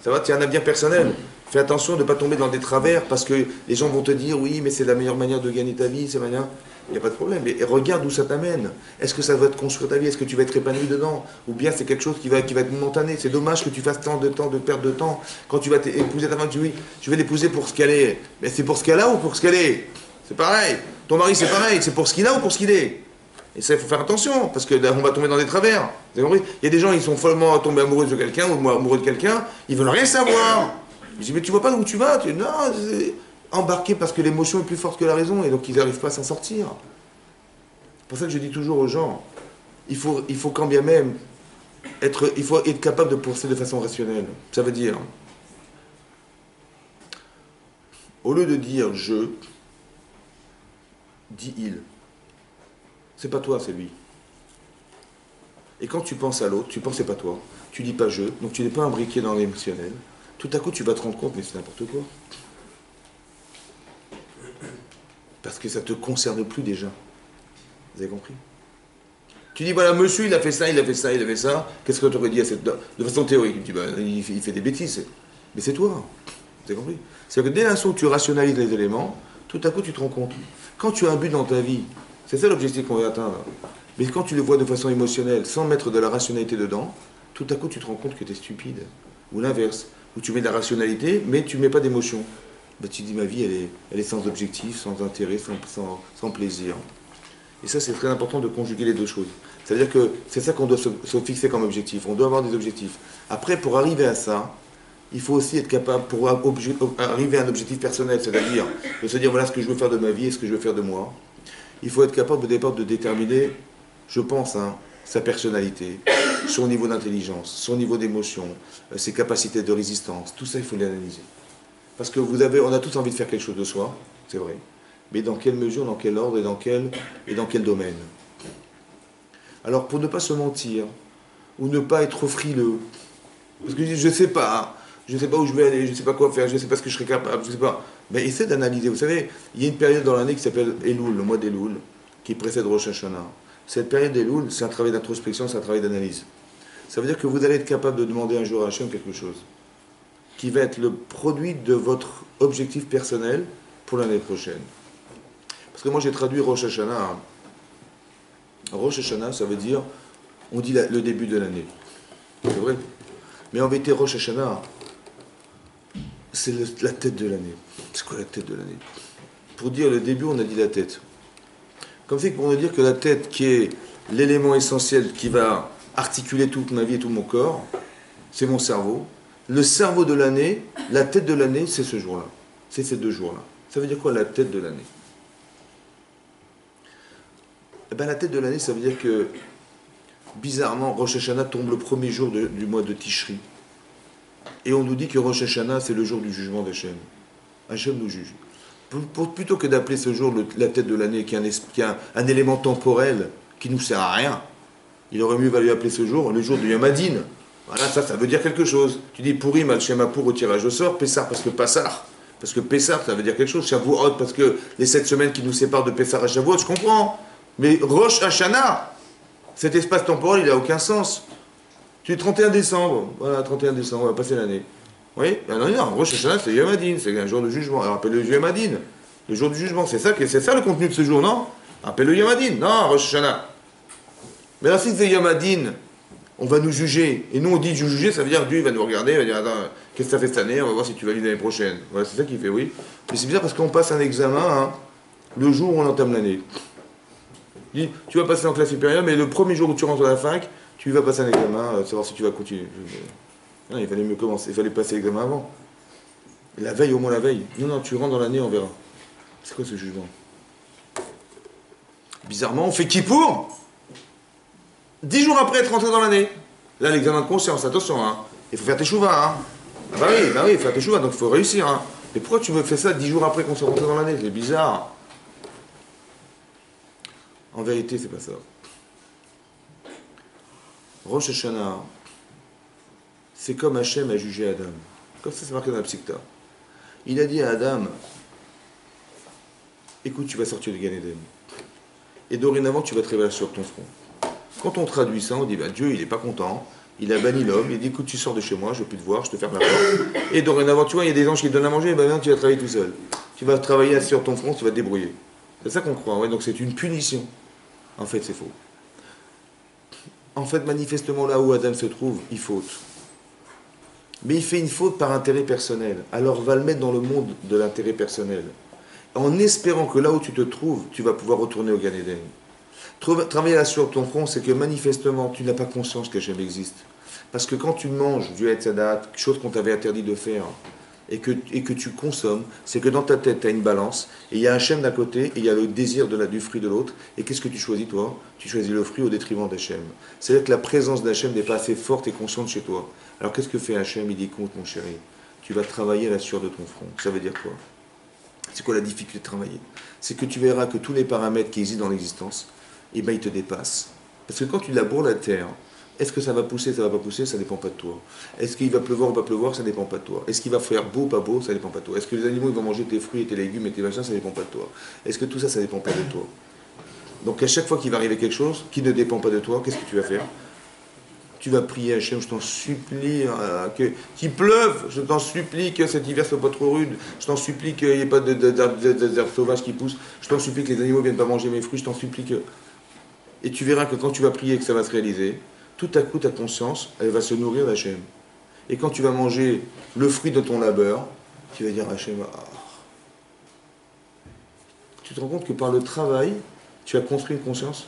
Ça va, tu as un avenir personnel. Fais attention de ne pas tomber dans des travers parce que les gens vont te dire oui, mais c'est la meilleure manière de gagner ta vie, c'est manière. Il n'y a pas de problème. Mais regarde où ça t'amène. Est-ce que ça va te construire ta vie? Est-ce que tu vas être épanoui dedans? Ou bien c'est quelque chose qui va être momentané? C'est dommage que tu fasses tant de perte de temps. Quand tu vas épouser ta femme, tu dis oui, je vais l'épouser pour ce qu'elle est. Mais c'est pour ce qu'elle a ou pour ce qu'elle est? C'est pareil. Ton mari, c'est pareil. C'est pour ce qu'il a ou pour ce qu'il est? Et ça, il faut faire attention, parce que là, on va tomber dans des travers. Vous avez compris? Il y a des gens, ils sont follement tombés amoureux de quelqu'un ou amoureux de quelqu'un, ils veulent rien savoir. Je dis, mais tu vois pas où tu vas? Tu dis, non, c'est embarqué parce que l'émotion est plus forte que la raison, et donc ils n'arrivent pas à s'en sortir. C'est pour ça que je dis toujours aux gens, il faut quand bien même il faut être capable de penser de façon rationnelle. Ça veut dire, au lieu de dire je, dis il. C'est pas toi, c'est lui. Et quand tu penses à l'autre, tu penses c'est pas toi. Tu dis pas je, donc tu n'es pas imbriqué dans l'émotionnel. Tout à coup, tu vas te rendre compte, mais c'est n'importe quoi. Parce que ça ne te concerne plus déjà. Vous avez compris? Tu dis, voilà, monsieur, il a fait ça, il a fait ça, il a fait ça. Qu'est-ce que tu aurais dit de façon théorique? Tu dis, bah, il fait des bêtises. Mais c'est toi. Vous avez compris? C'est-à-dire que dès l'instant où tu rationalises les éléments, tout à coup, tu te rends compte. Quand tu as un but dans ta vie, c'est ça l'objectif qu'on veut atteindre. Mais quand tu le vois de façon émotionnelle, sans mettre de la rationalité dedans, tout à coup, tu te rends compte que tu es stupide. Ou l'inverse, où tu mets de la rationalité, mais tu ne mets pas d'émotion. Ben, tu dis, ma vie, elle est sans objectif, sans intérêt, sans plaisir. Et ça, c'est très important de conjuguer les deux choses. C'est-à-dire que c'est ça qu'on doit se fixer comme objectif. On doit avoir des objectifs. Après, pour arriver à ça, il faut aussi être capable, pour arriver à un objectif personnel, c'est-à-dire de se dire, voilà ce que je veux faire de ma vie et ce que je veux faire de moi, il faut être capable au départ de déterminer, je pense, sa personnalité, son niveau d'intelligence, son niveau d'émotion, ses capacités de résistance. Tout ça, il faut l'analyser. Parce que on a tous envie de faire quelque chose de soi, c'est vrai. Mais dans quelle mesure, dans quel ordre et dans quel domaine? Alors, pour ne pas se mentir, ou ne pas être frileux, parce que je ne sais pas où je vais aller, je ne sais pas quoi faire, je ne sais pas ce que je serai capable, je ne sais pas. Mais essaie d'analyser. Vous savez, il y a une période dans l'année qui s'appelle Elul, le mois d'Elul, qui précède Rosh Hashanah. Cette période d'Elul, c'est un travail d'introspection, c'est un travail d'analyse. Ça veut dire que vous allez être capable de demander un jour à Hachem quelque chose qui va être le produit de votre objectif personnel pour l'année prochaine. Parce que moi j'ai traduit Rosh Hashanah. Rosh Hashanah, ça veut dire, on dit le début de l'année. C'est vrai. Mais en vérité, Rosh Hashanah, c'est la tête de l'année. C'est quoi la tête de l'année? Pour dire le début, on a dit la tête. Comme c'est pour nous dire que la tête, qui est l'élément essentiel qui va articuler toute ma vie et tout mon corps, c'est mon cerveau. Le cerveau de l'année, la tête de l'année, c'est ce jour-là. C'est ces 2 jours-là. Ça veut dire quoi, la tête de l'année? Eh bien, la tête de l'année, ça veut dire que, bizarrement, Rosh Hashanah tombe le premier jour du mois de Tishri. Et on nous dit que Rosh Hashanah, c'est le jour du jugement d'Hachem. Hachem nous juge. Plutôt que d'appeler ce jour la tête de l'année, qui est un élément temporel, qui ne nous sert à rien, il aurait mieux valu appeler ce jour le jour du Yom Hadin. Voilà, ça veut dire quelque chose. Tu dis Purim, Al-Shemapour au tirage au sort, Pessar parce que Passar. Parce que Pessar, ça veut dire quelque chose. Shavuot, parce que les 7 semaines qui nous séparent de Pessar à Shavuot, je comprends. Mais Rosh Hashanah, cet espace temporel, il n'a aucun sens. Tu es 31 décembre, voilà, 31 décembre, on va passer l'année. Oui, non, Rosh Hashanah, c'est Yom Hadin, c'est un jour de jugement. Alors appelle-le Yom Hadin, le jour du jugement, c'est ça le contenu de ce jour, non? Appelle-le Yom Hadin, non, Rosh Hashanah. Mais là, si c'est Yom Hadin, on va nous juger. Et nous, on dit juger, ça veut dire Dieu il va nous regarder, il va dire attends, qu'est-ce que tu as fait cette année? On va voir si tu valides l'année prochaine. Voilà, c'est ça qu'il fait, oui. Mais c'est bizarre parce qu'on passe un examen le jour où on entame l'année. Il dit, tu vas passer en classe supérieure, mais le premier jour où tu rentres à la fac, tu vas passer un examen, savoir si tu vas continuer. Non, il fallait mieux commencer, il fallait passer l'examen avant. La veille, au moins la veille. Non, tu rentres dans l'année, on verra. C'est quoi ce jugement? Bizarrement, on fait Kippour 10 jours après être rentré dans l'année. Là, l'examen de conscience, attention, il faut faire tes chouvas, Ah bah oui, il faut faire tes chouvas, donc il faut réussir, Mais pourquoi tu me fais ça 10 jours après qu'on soit rentré dans l'année? C'est bizarre. En vérité, c'est pas ça. Rosh Hashanah, c'est comme Hachem a jugé Adam. Comme ça, c'est marqué dans la Psikta. Il a dit à Adam, écoute, tu vas sortir du Gan Eden. Et dorénavant, tu vas te révéler sur ton front. Quand on traduit ça, on dit, Dieu, il n'est pas content. Il a banni l'homme. Il dit, écoute, tu sors de chez moi, je ne veux plus te voir, je te ferme la porte. Et dorénavant, tu vois, il y a des anges qui te donnent à manger, et maintenant, tu vas travailler tout seul. Tu vas travailler assis sur ton front, tu vas te débrouiller. C'est ça qu'on croit. Ouais, donc c'est une punition. En fait, c'est faux. En fait, manifestement, là où Adam se trouve, il faute. Mais il fait une faute par intérêt personnel. Alors va le mettre dans le monde de l'intérêt personnel. En espérant que là où tu te trouves, tu vas pouvoir retourner au Gan Eden. Travailler là sur ton front, c'est que manifestement, tu n'as pas conscience qu'Hachem existe. Parce que quand tu manges du Hetzadat, chose qu'on t'avait interdit de faire, et que tu consommes, c'est que dans ta tête, tu as une balance, et il y a Hachem d'un côté, et il y a le désir du fruit de l'autre, et qu'est-ce que tu choisis toi? Tu choisis le fruit au détriment d'Hachem. C'est-à-dire que la présence d'Hachem n'est pas assez forte et consciente chez toi. Alors qu'est-ce que fait Hachem? Il dit, écoute mon chéri, tu vas travailler à la sueur de ton front. Ça veut dire quoi? C'est quoi la difficulté de travailler? C'est que tu verras que tous les paramètres qui existent dans l'existence, eh ben, ils te dépassent. Parce que quand tu laboures la terre, est-ce que ça va pousser, ça va pas pousser, ça dépend pas de toi. Est-ce qu'il va pleuvoir ou pas pleuvoir, ça dépend pas de toi. Est-ce qu'il va faire beau ou pas beau, ça dépend pas de toi. Est-ce que les animaux ils vont manger tes fruits et tes légumes et tes machins, ça dépend pas de toi. Est-ce que tout ça, ça dépend pas de toi. Donc à chaque fois qu'il va arriver quelque chose qui ne dépend pas de toi, qu'est-ce que tu vas faire? Tu vas prier à Hachem, je t'en supplie qu'il pleuve, je t'en supplie que cet hiver soit pas trop rude, je t'en supplie qu'il n'y ait pas d'herbes sauvages qui poussent, je t'en supplie que les animaux ne viennent pas manger mes fruits, je t'en supplie que... Et tu verras que quand tu vas prier et que ça va se réaliser, tout à coup ta conscience, elle va se nourrir d'Hachem. Et quand tu vas manger le fruit de ton labeur, tu vas dire à Hachem, tu te rends compte que par le travail, tu as construit une conscience?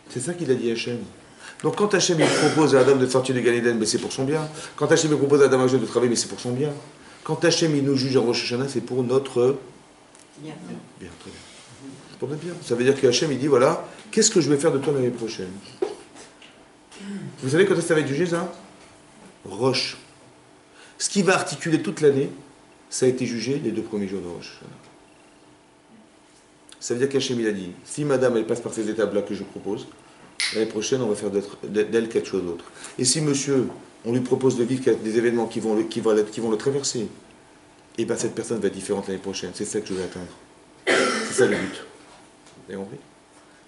C'est ça qu'il a dit à Hachem. Donc quand Hachem il propose à Adam de sortir du Gan Eden, mais c'est pour son bien. Quand Hachem il propose à Adam de travailler, mais c'est pour son bien. Quand Hachem il nous juge en Rosh Hashanah, c'est pour notre bien. Bien, très bien. C'est pour notre bien. Ça veut dire que Hachem il dit, voilà, qu'est-ce que je vais faire de toi l'année prochaine? Vous savez quand ça va être jugé ça? Rosh. Ce qui va articuler toute l'année, ça a été jugé les 2 premiers jours de Rosh Hashanah. Ça veut dire qu'Hachem il a dit, si madame elle passe par ces étapes-là que je propose, l'année prochaine, on va faire d'elle quelque chose d'autre. Et si monsieur, on lui propose de vivre des événements qui vont le traverser, et bien cette personne va être différente l'année prochaine. C'est ça que je veux atteindre. C'est ça le but. Vous avez compris?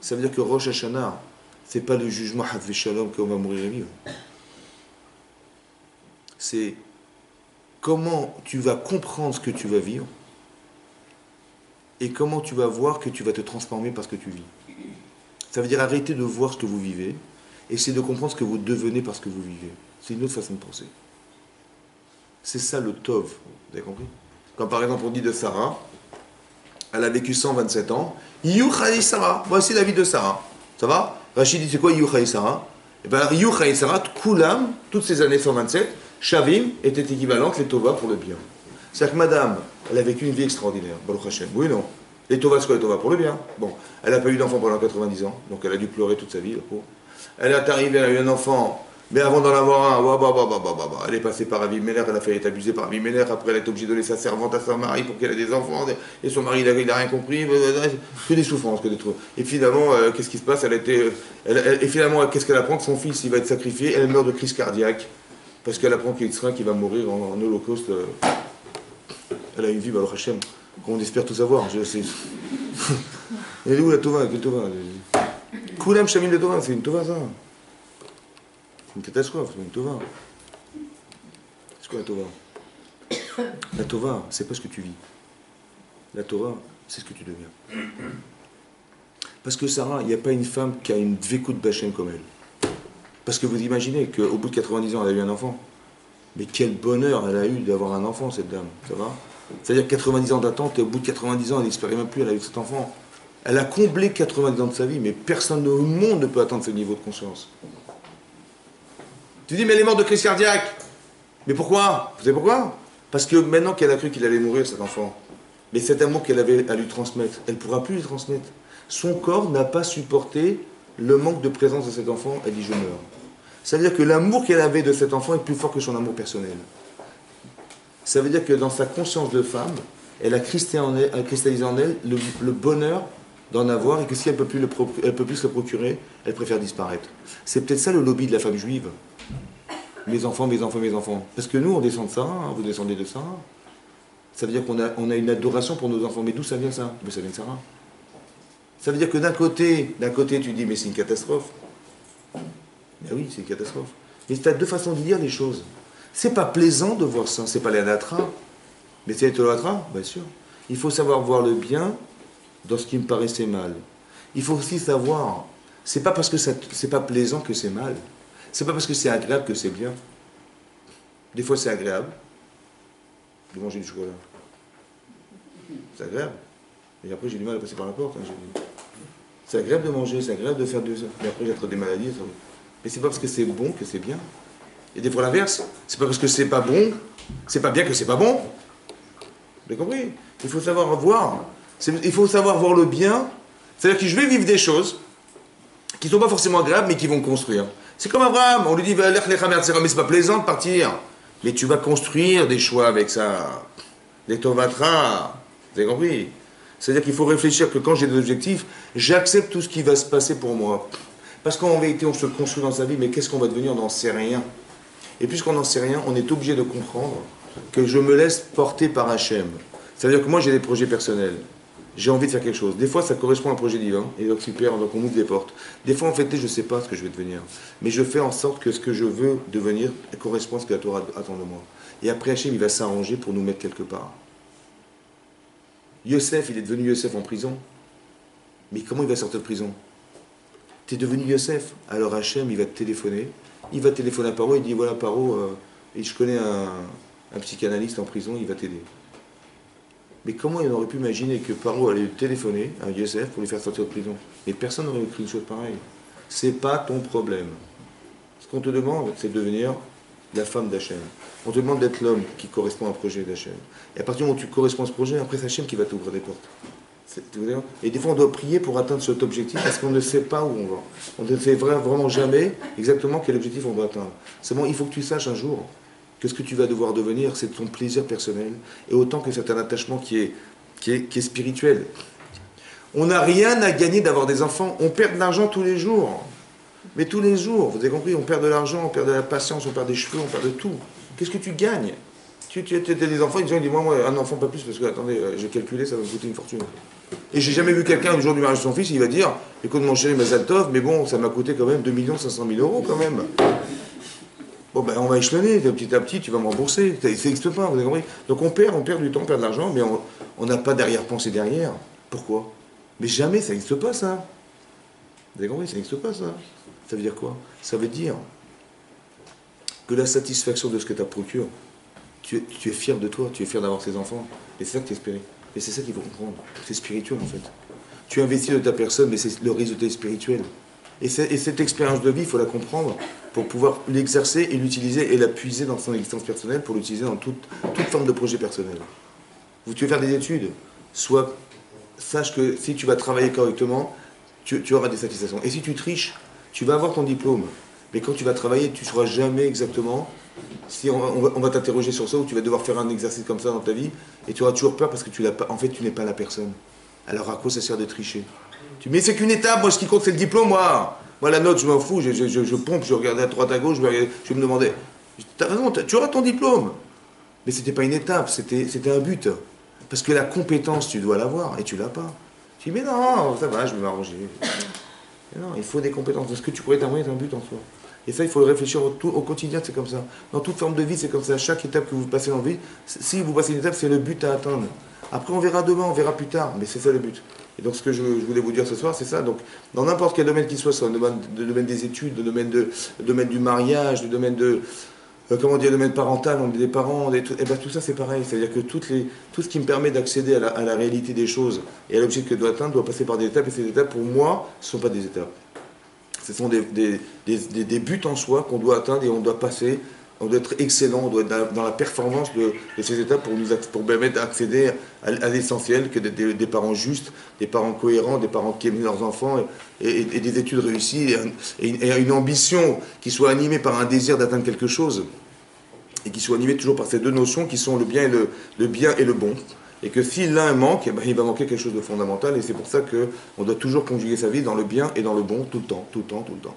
Ça veut dire que Rosh Hashanah, c'est pas le jugement Hadv Shalom qu'on va mourir et vivre. C'est comment tu vas comprendre ce que tu vas vivre et comment tu vas voir que tu vas te transformer par ce que tu vis. Ça veut dire arrêter de voir ce que vous vivez, essayer de comprendre ce que vous devenez par ce que vous vivez. C'est une autre façon de penser. C'est ça le Tov, vous avez compris? Quand par exemple on dit de Sarah, elle a vécu 127 ans, Yuchai Sarah, voici la vie de Sarah. Ça va? Rachid dit c'est quoi Yuchai Sarah? Et bien Yuchai Sarah, Kulam, toutes ces années 127, Shavim était équivalente les Tova pour le bien. C'est-à-dire que madame, elle a vécu une vie extraordinaire, Baruch Hashem. Oui ou non? Les Tova, c'est quoi les Tova pour le bien? Bon, elle n'a pas eu d'enfant pendant 90 ans, donc elle a dû pleurer toute sa vie, le pauvre. Elle est arrivée, elle a eu un enfant, mais avant d'en avoir un, elle est passée par Avimelech, elle a failli être abusée par Avimelech, après elle est obligée de donner sa servante à son mari pour qu'elle ait des enfants, et son mari il a rien compris, que des souffrances, que des trucs. Et finalement, qu'est-ce qui se passe? Et finalement, qu'est-ce qu'elle apprend? Que son fils il va être sacrifié, elle meurt de crise cardiaque, parce qu'elle apprend qu'il y a Yitzhak qui va mourir en holocauste. Elle a une vie, Baruch Hashem, qu'on espère tout savoir. Elle est où la Tova? Koulam Shamim de Tova, c'est une Tova ça. C'est une catastrophe, c'est une Tova. C'est quoi la Tova? La Tova, c'est pas ce que tu vis. La Tova, c'est ce que tu deviens. Parce que Sarah, il n'y a pas une femme qui a une dvekout bachem comme elle. Parce que vous imaginez qu'au bout de 90 ans, elle a eu un enfant. Mais quel bonheur elle a eu d'avoir un enfant, cette dame. Ça va? C'est-à-dire 90 ans d'attente, et au bout de 90 ans, elle n'espérait même plus, elle a eu cet enfant. Elle a comblé 90 ans de sa vie, mais personne au monde ne peut atteindre ce niveau de conscience. Tu dis, mais elle est morte de crise cardiaque. Mais pourquoi? Vous savez pourquoi? Parce que maintenant qu'elle a cru qu'il allait mourir, cet enfant, mais cet amour qu'elle avait à lui transmettre, elle ne pourra plus lui transmettre. Son corps n'a pas supporté le manque de présence de cet enfant, elle dit, je meurs. C'est-à-dire que l'amour qu'elle avait de cet enfant est plus fort que son amour personnel. Ça veut dire que dans sa conscience de femme, elle a cristallisé en elle le bonheur d'en avoir, et que si elle ne peut plus se le procurer, elle préfère disparaître. C'est peut-être ça le lobby de la femme juive. Mes enfants, mes enfants, mes enfants. Parce que nous, on descend de ça, hein, vous descendez de ça. Ça veut dire qu'on a une adoration pour nos enfants. Mais d'où ça vient ça? Mais ça vient de Sarah. Ça veut dire que d'un côté, tu dis, mais c'est une catastrophe. Mais oui, c'est une catastrophe. Mais tu as deux façons de lire les choses. C'est pas plaisant de voir ça, c'est pas l'anatra. Mais c'est l'anatra, bien sûr. Il faut savoir voir le bien dans ce qui me paraissait mal. Il faut aussi savoir, c'est pas parce que c'est pas plaisant que c'est mal. C'est pas parce que c'est agréable que c'est bien. Des fois c'est agréable de manger du chocolat. C'est agréable. Et après j'ai du mal à passer par la porte. Hein, c'est agréable de manger, c'est agréable de faire de ça. Mais après j'ai des maladies. Ça... Mais c'est pas parce que c'est bon que c'est bien. Et des fois l'inverse. C'est pas parce que c'est pas bon, c'est pas bien que c'est pas bon. Vous avez compris? Il faut savoir voir. Il faut savoir voir le bien. C'est-à-dire que je vais vivre des choses qui ne sont pas forcément agréables, mais qui vont construire. C'est comme Abraham, on lui dit, mais c'est pas plaisant de partir. Mais tu vas construire des choix avec ça. Des tovatras. Vous avez compris? C'est-à-dire qu'il faut réfléchir que quand j'ai des objectifs, j'accepte tout ce qui va se passer pour moi. Parce qu'en vérité, on se construit dans sa vie, mais qu'est-ce qu'on va devenir? On n'en sait rien. Et puisqu'on n'en sait rien, on est obligé de comprendre que je me laisse porter par Hachem. C'est-à-dire que moi, j'ai des projets personnels. J'ai envie de faire quelque chose. Des fois, ça correspond à un projet divin, et donc super, donc on ouvre des portes. Des fois, en fait, je ne sais pas ce que je vais devenir. Mais je fais en sorte que ce que je veux devenir correspond à ce que la Torah attend de moi. Et après, Hachem, il va s'arranger pour nous mettre quelque part. Yosef, il est devenu Yosef en prison. Mais comment il va sortir de prison? Tu es devenu Yosef. Alors Hachem, il va te téléphoner. Il va téléphoner à Paro, il dit, voilà Paro, je connais un psychanalyste en prison, il va t'aider. Mais comment il aurait pu imaginer que Paro allait téléphoner à Yosef pour lui faire sortir de prison? Mais personne n'aurait écrit une chose pareille. C'est pas ton problème. Ce qu'on te demande, c'est de devenir la femme d'Hachem. On te demande d'être l'homme qui correspond à un projet d'Hachem. Et à partir du moment où tu corresponds à ce projet, après c'est Hachem qui va t'ouvrir des portes. Et des fois on doit prier pour atteindre cet objectif parce qu'on ne sait pas où on va. On ne sait vraiment jamais exactement quel objectif on doit atteindre. Seulement il faut que tu saches un jour que ce que tu vas devoir devenir, c'est ton plaisir personnel, et autant que c'est un attachement qui est spirituel. On n'a rien à gagner d'avoir des enfants. On perd de l'argent tous les jours. Mais tous les jours, vous avez compris, on perd de l'argent, on perd de la patience, on perd des cheveux, on perd de tout. Qu'est-ce que tu gagnes? Tu as des enfants, ils disent, moi, un enfant pas plus, parce que, attendez, j'ai calculé, ça va me coûter une fortune. Et j'ai jamais vu quelqu'un le jour du mariage de son fils, il va dire, écoute mon chéri Mazal Tov, mais bon, ça m'a coûté quand même 2 500 000 euros quand même. Bon ben on va échelonner, petit à petit tu vas me rembourser, ça n'existe pas, vous avez compris. Donc on perd du temps, on perd de l'argent, mais on n'a pas d'arrière-pensée derrière. Pourquoi? Mais jamais, ça n'existe pas ça. Vous avez compris, ça n'existe pas ça. Ça veut dire quoi? Ça veut dire que la satisfaction de ce que tu as procure, tu es fier de toi, tu es fier d'avoir ces enfants, et c'est ça que tu espérais. Et c'est ça qu'il faut comprendre. C'est spirituel en fait. Tu investis de ta personne, mais c'est le résultat est spirituel. Et cette expérience de vie, il faut la comprendre pour pouvoir l'exercer et l'utiliser et la puiser dans son existence personnelle pour l'utiliser dans toute forme de projet personnel. Tu veux faire des études, sache que si tu vas travailler correctement, tu auras des satisfactions. Et si tu triches, tu vas avoir ton diplôme. Mais quand tu vas travailler, tu ne sauras jamais exactement. Si on va t'interroger sur ça, ou tu vas devoir faire un exercice comme ça dans ta vie, et tu auras toujours peur parce que tu n'es pas la personne. Alors à quoi ça sert de tricher? Mais c'est qu'une étape, moi ce qui compte c'est le diplôme, moi. Moi la note, je m'en fous, je pompe, je regardais à droite à gauche, je me demandais, t'as raison, tu auras ton diplôme. Mais c'était pas une étape, c'était un but. Parce que la compétence, tu dois l'avoir, et tu l'as pas. Tu dis, mais non, ça va, je vais m'arranger. Non, il faut des compétences. Ce que tu pourrais t'amener est un but en soi. Et ça, il faut le réfléchir au quotidien, c'est comme ça. Dans toute forme de vie, c'est comme ça. Chaque étape que vous passez dans la vie, si vous passez une étape, c'est le but à atteindre. Après, on verra demain, on verra plus tard, mais c'est ça le but. Et donc, ce que je voulais vous dire ce soir, c'est ça. Donc, dans n'importe quel domaine qu'il soit le domaine des études, le domaine du mariage, le domaine le domaine parental, on est des parents, et ben, tout ça c'est pareil. C'est-à-dire que tout ce qui me permet d'accéder à la réalité des choses et à l'objectif que je dois atteindre doit passer par des étapes. Et ces étapes, pour moi, ce ne sont pas des étapes. Ce sont des buts en soi qu'on doit atteindre et on doit passer. On doit être excellent, on doit être dans la performance de ces étapes pour permettre d'accéder à l'essentiel, que des parents justes, des parents cohérents, des parents qui aiment leurs enfants et des études réussies et une ambition qui soit animée par un désir d'atteindre quelque chose et qui soit animée toujours par ces deux notions qui sont le bien et le bon. Et que si l'un manque, eh ben, il va manquer quelque chose de fondamental et c'est pour ça qu'on doit toujours conjuguer sa vie dans le bien et dans le bon tout le temps, tout le temps, tout le temps.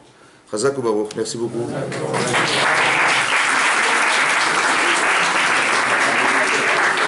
Chazak ou Baruch, merci beaucoup.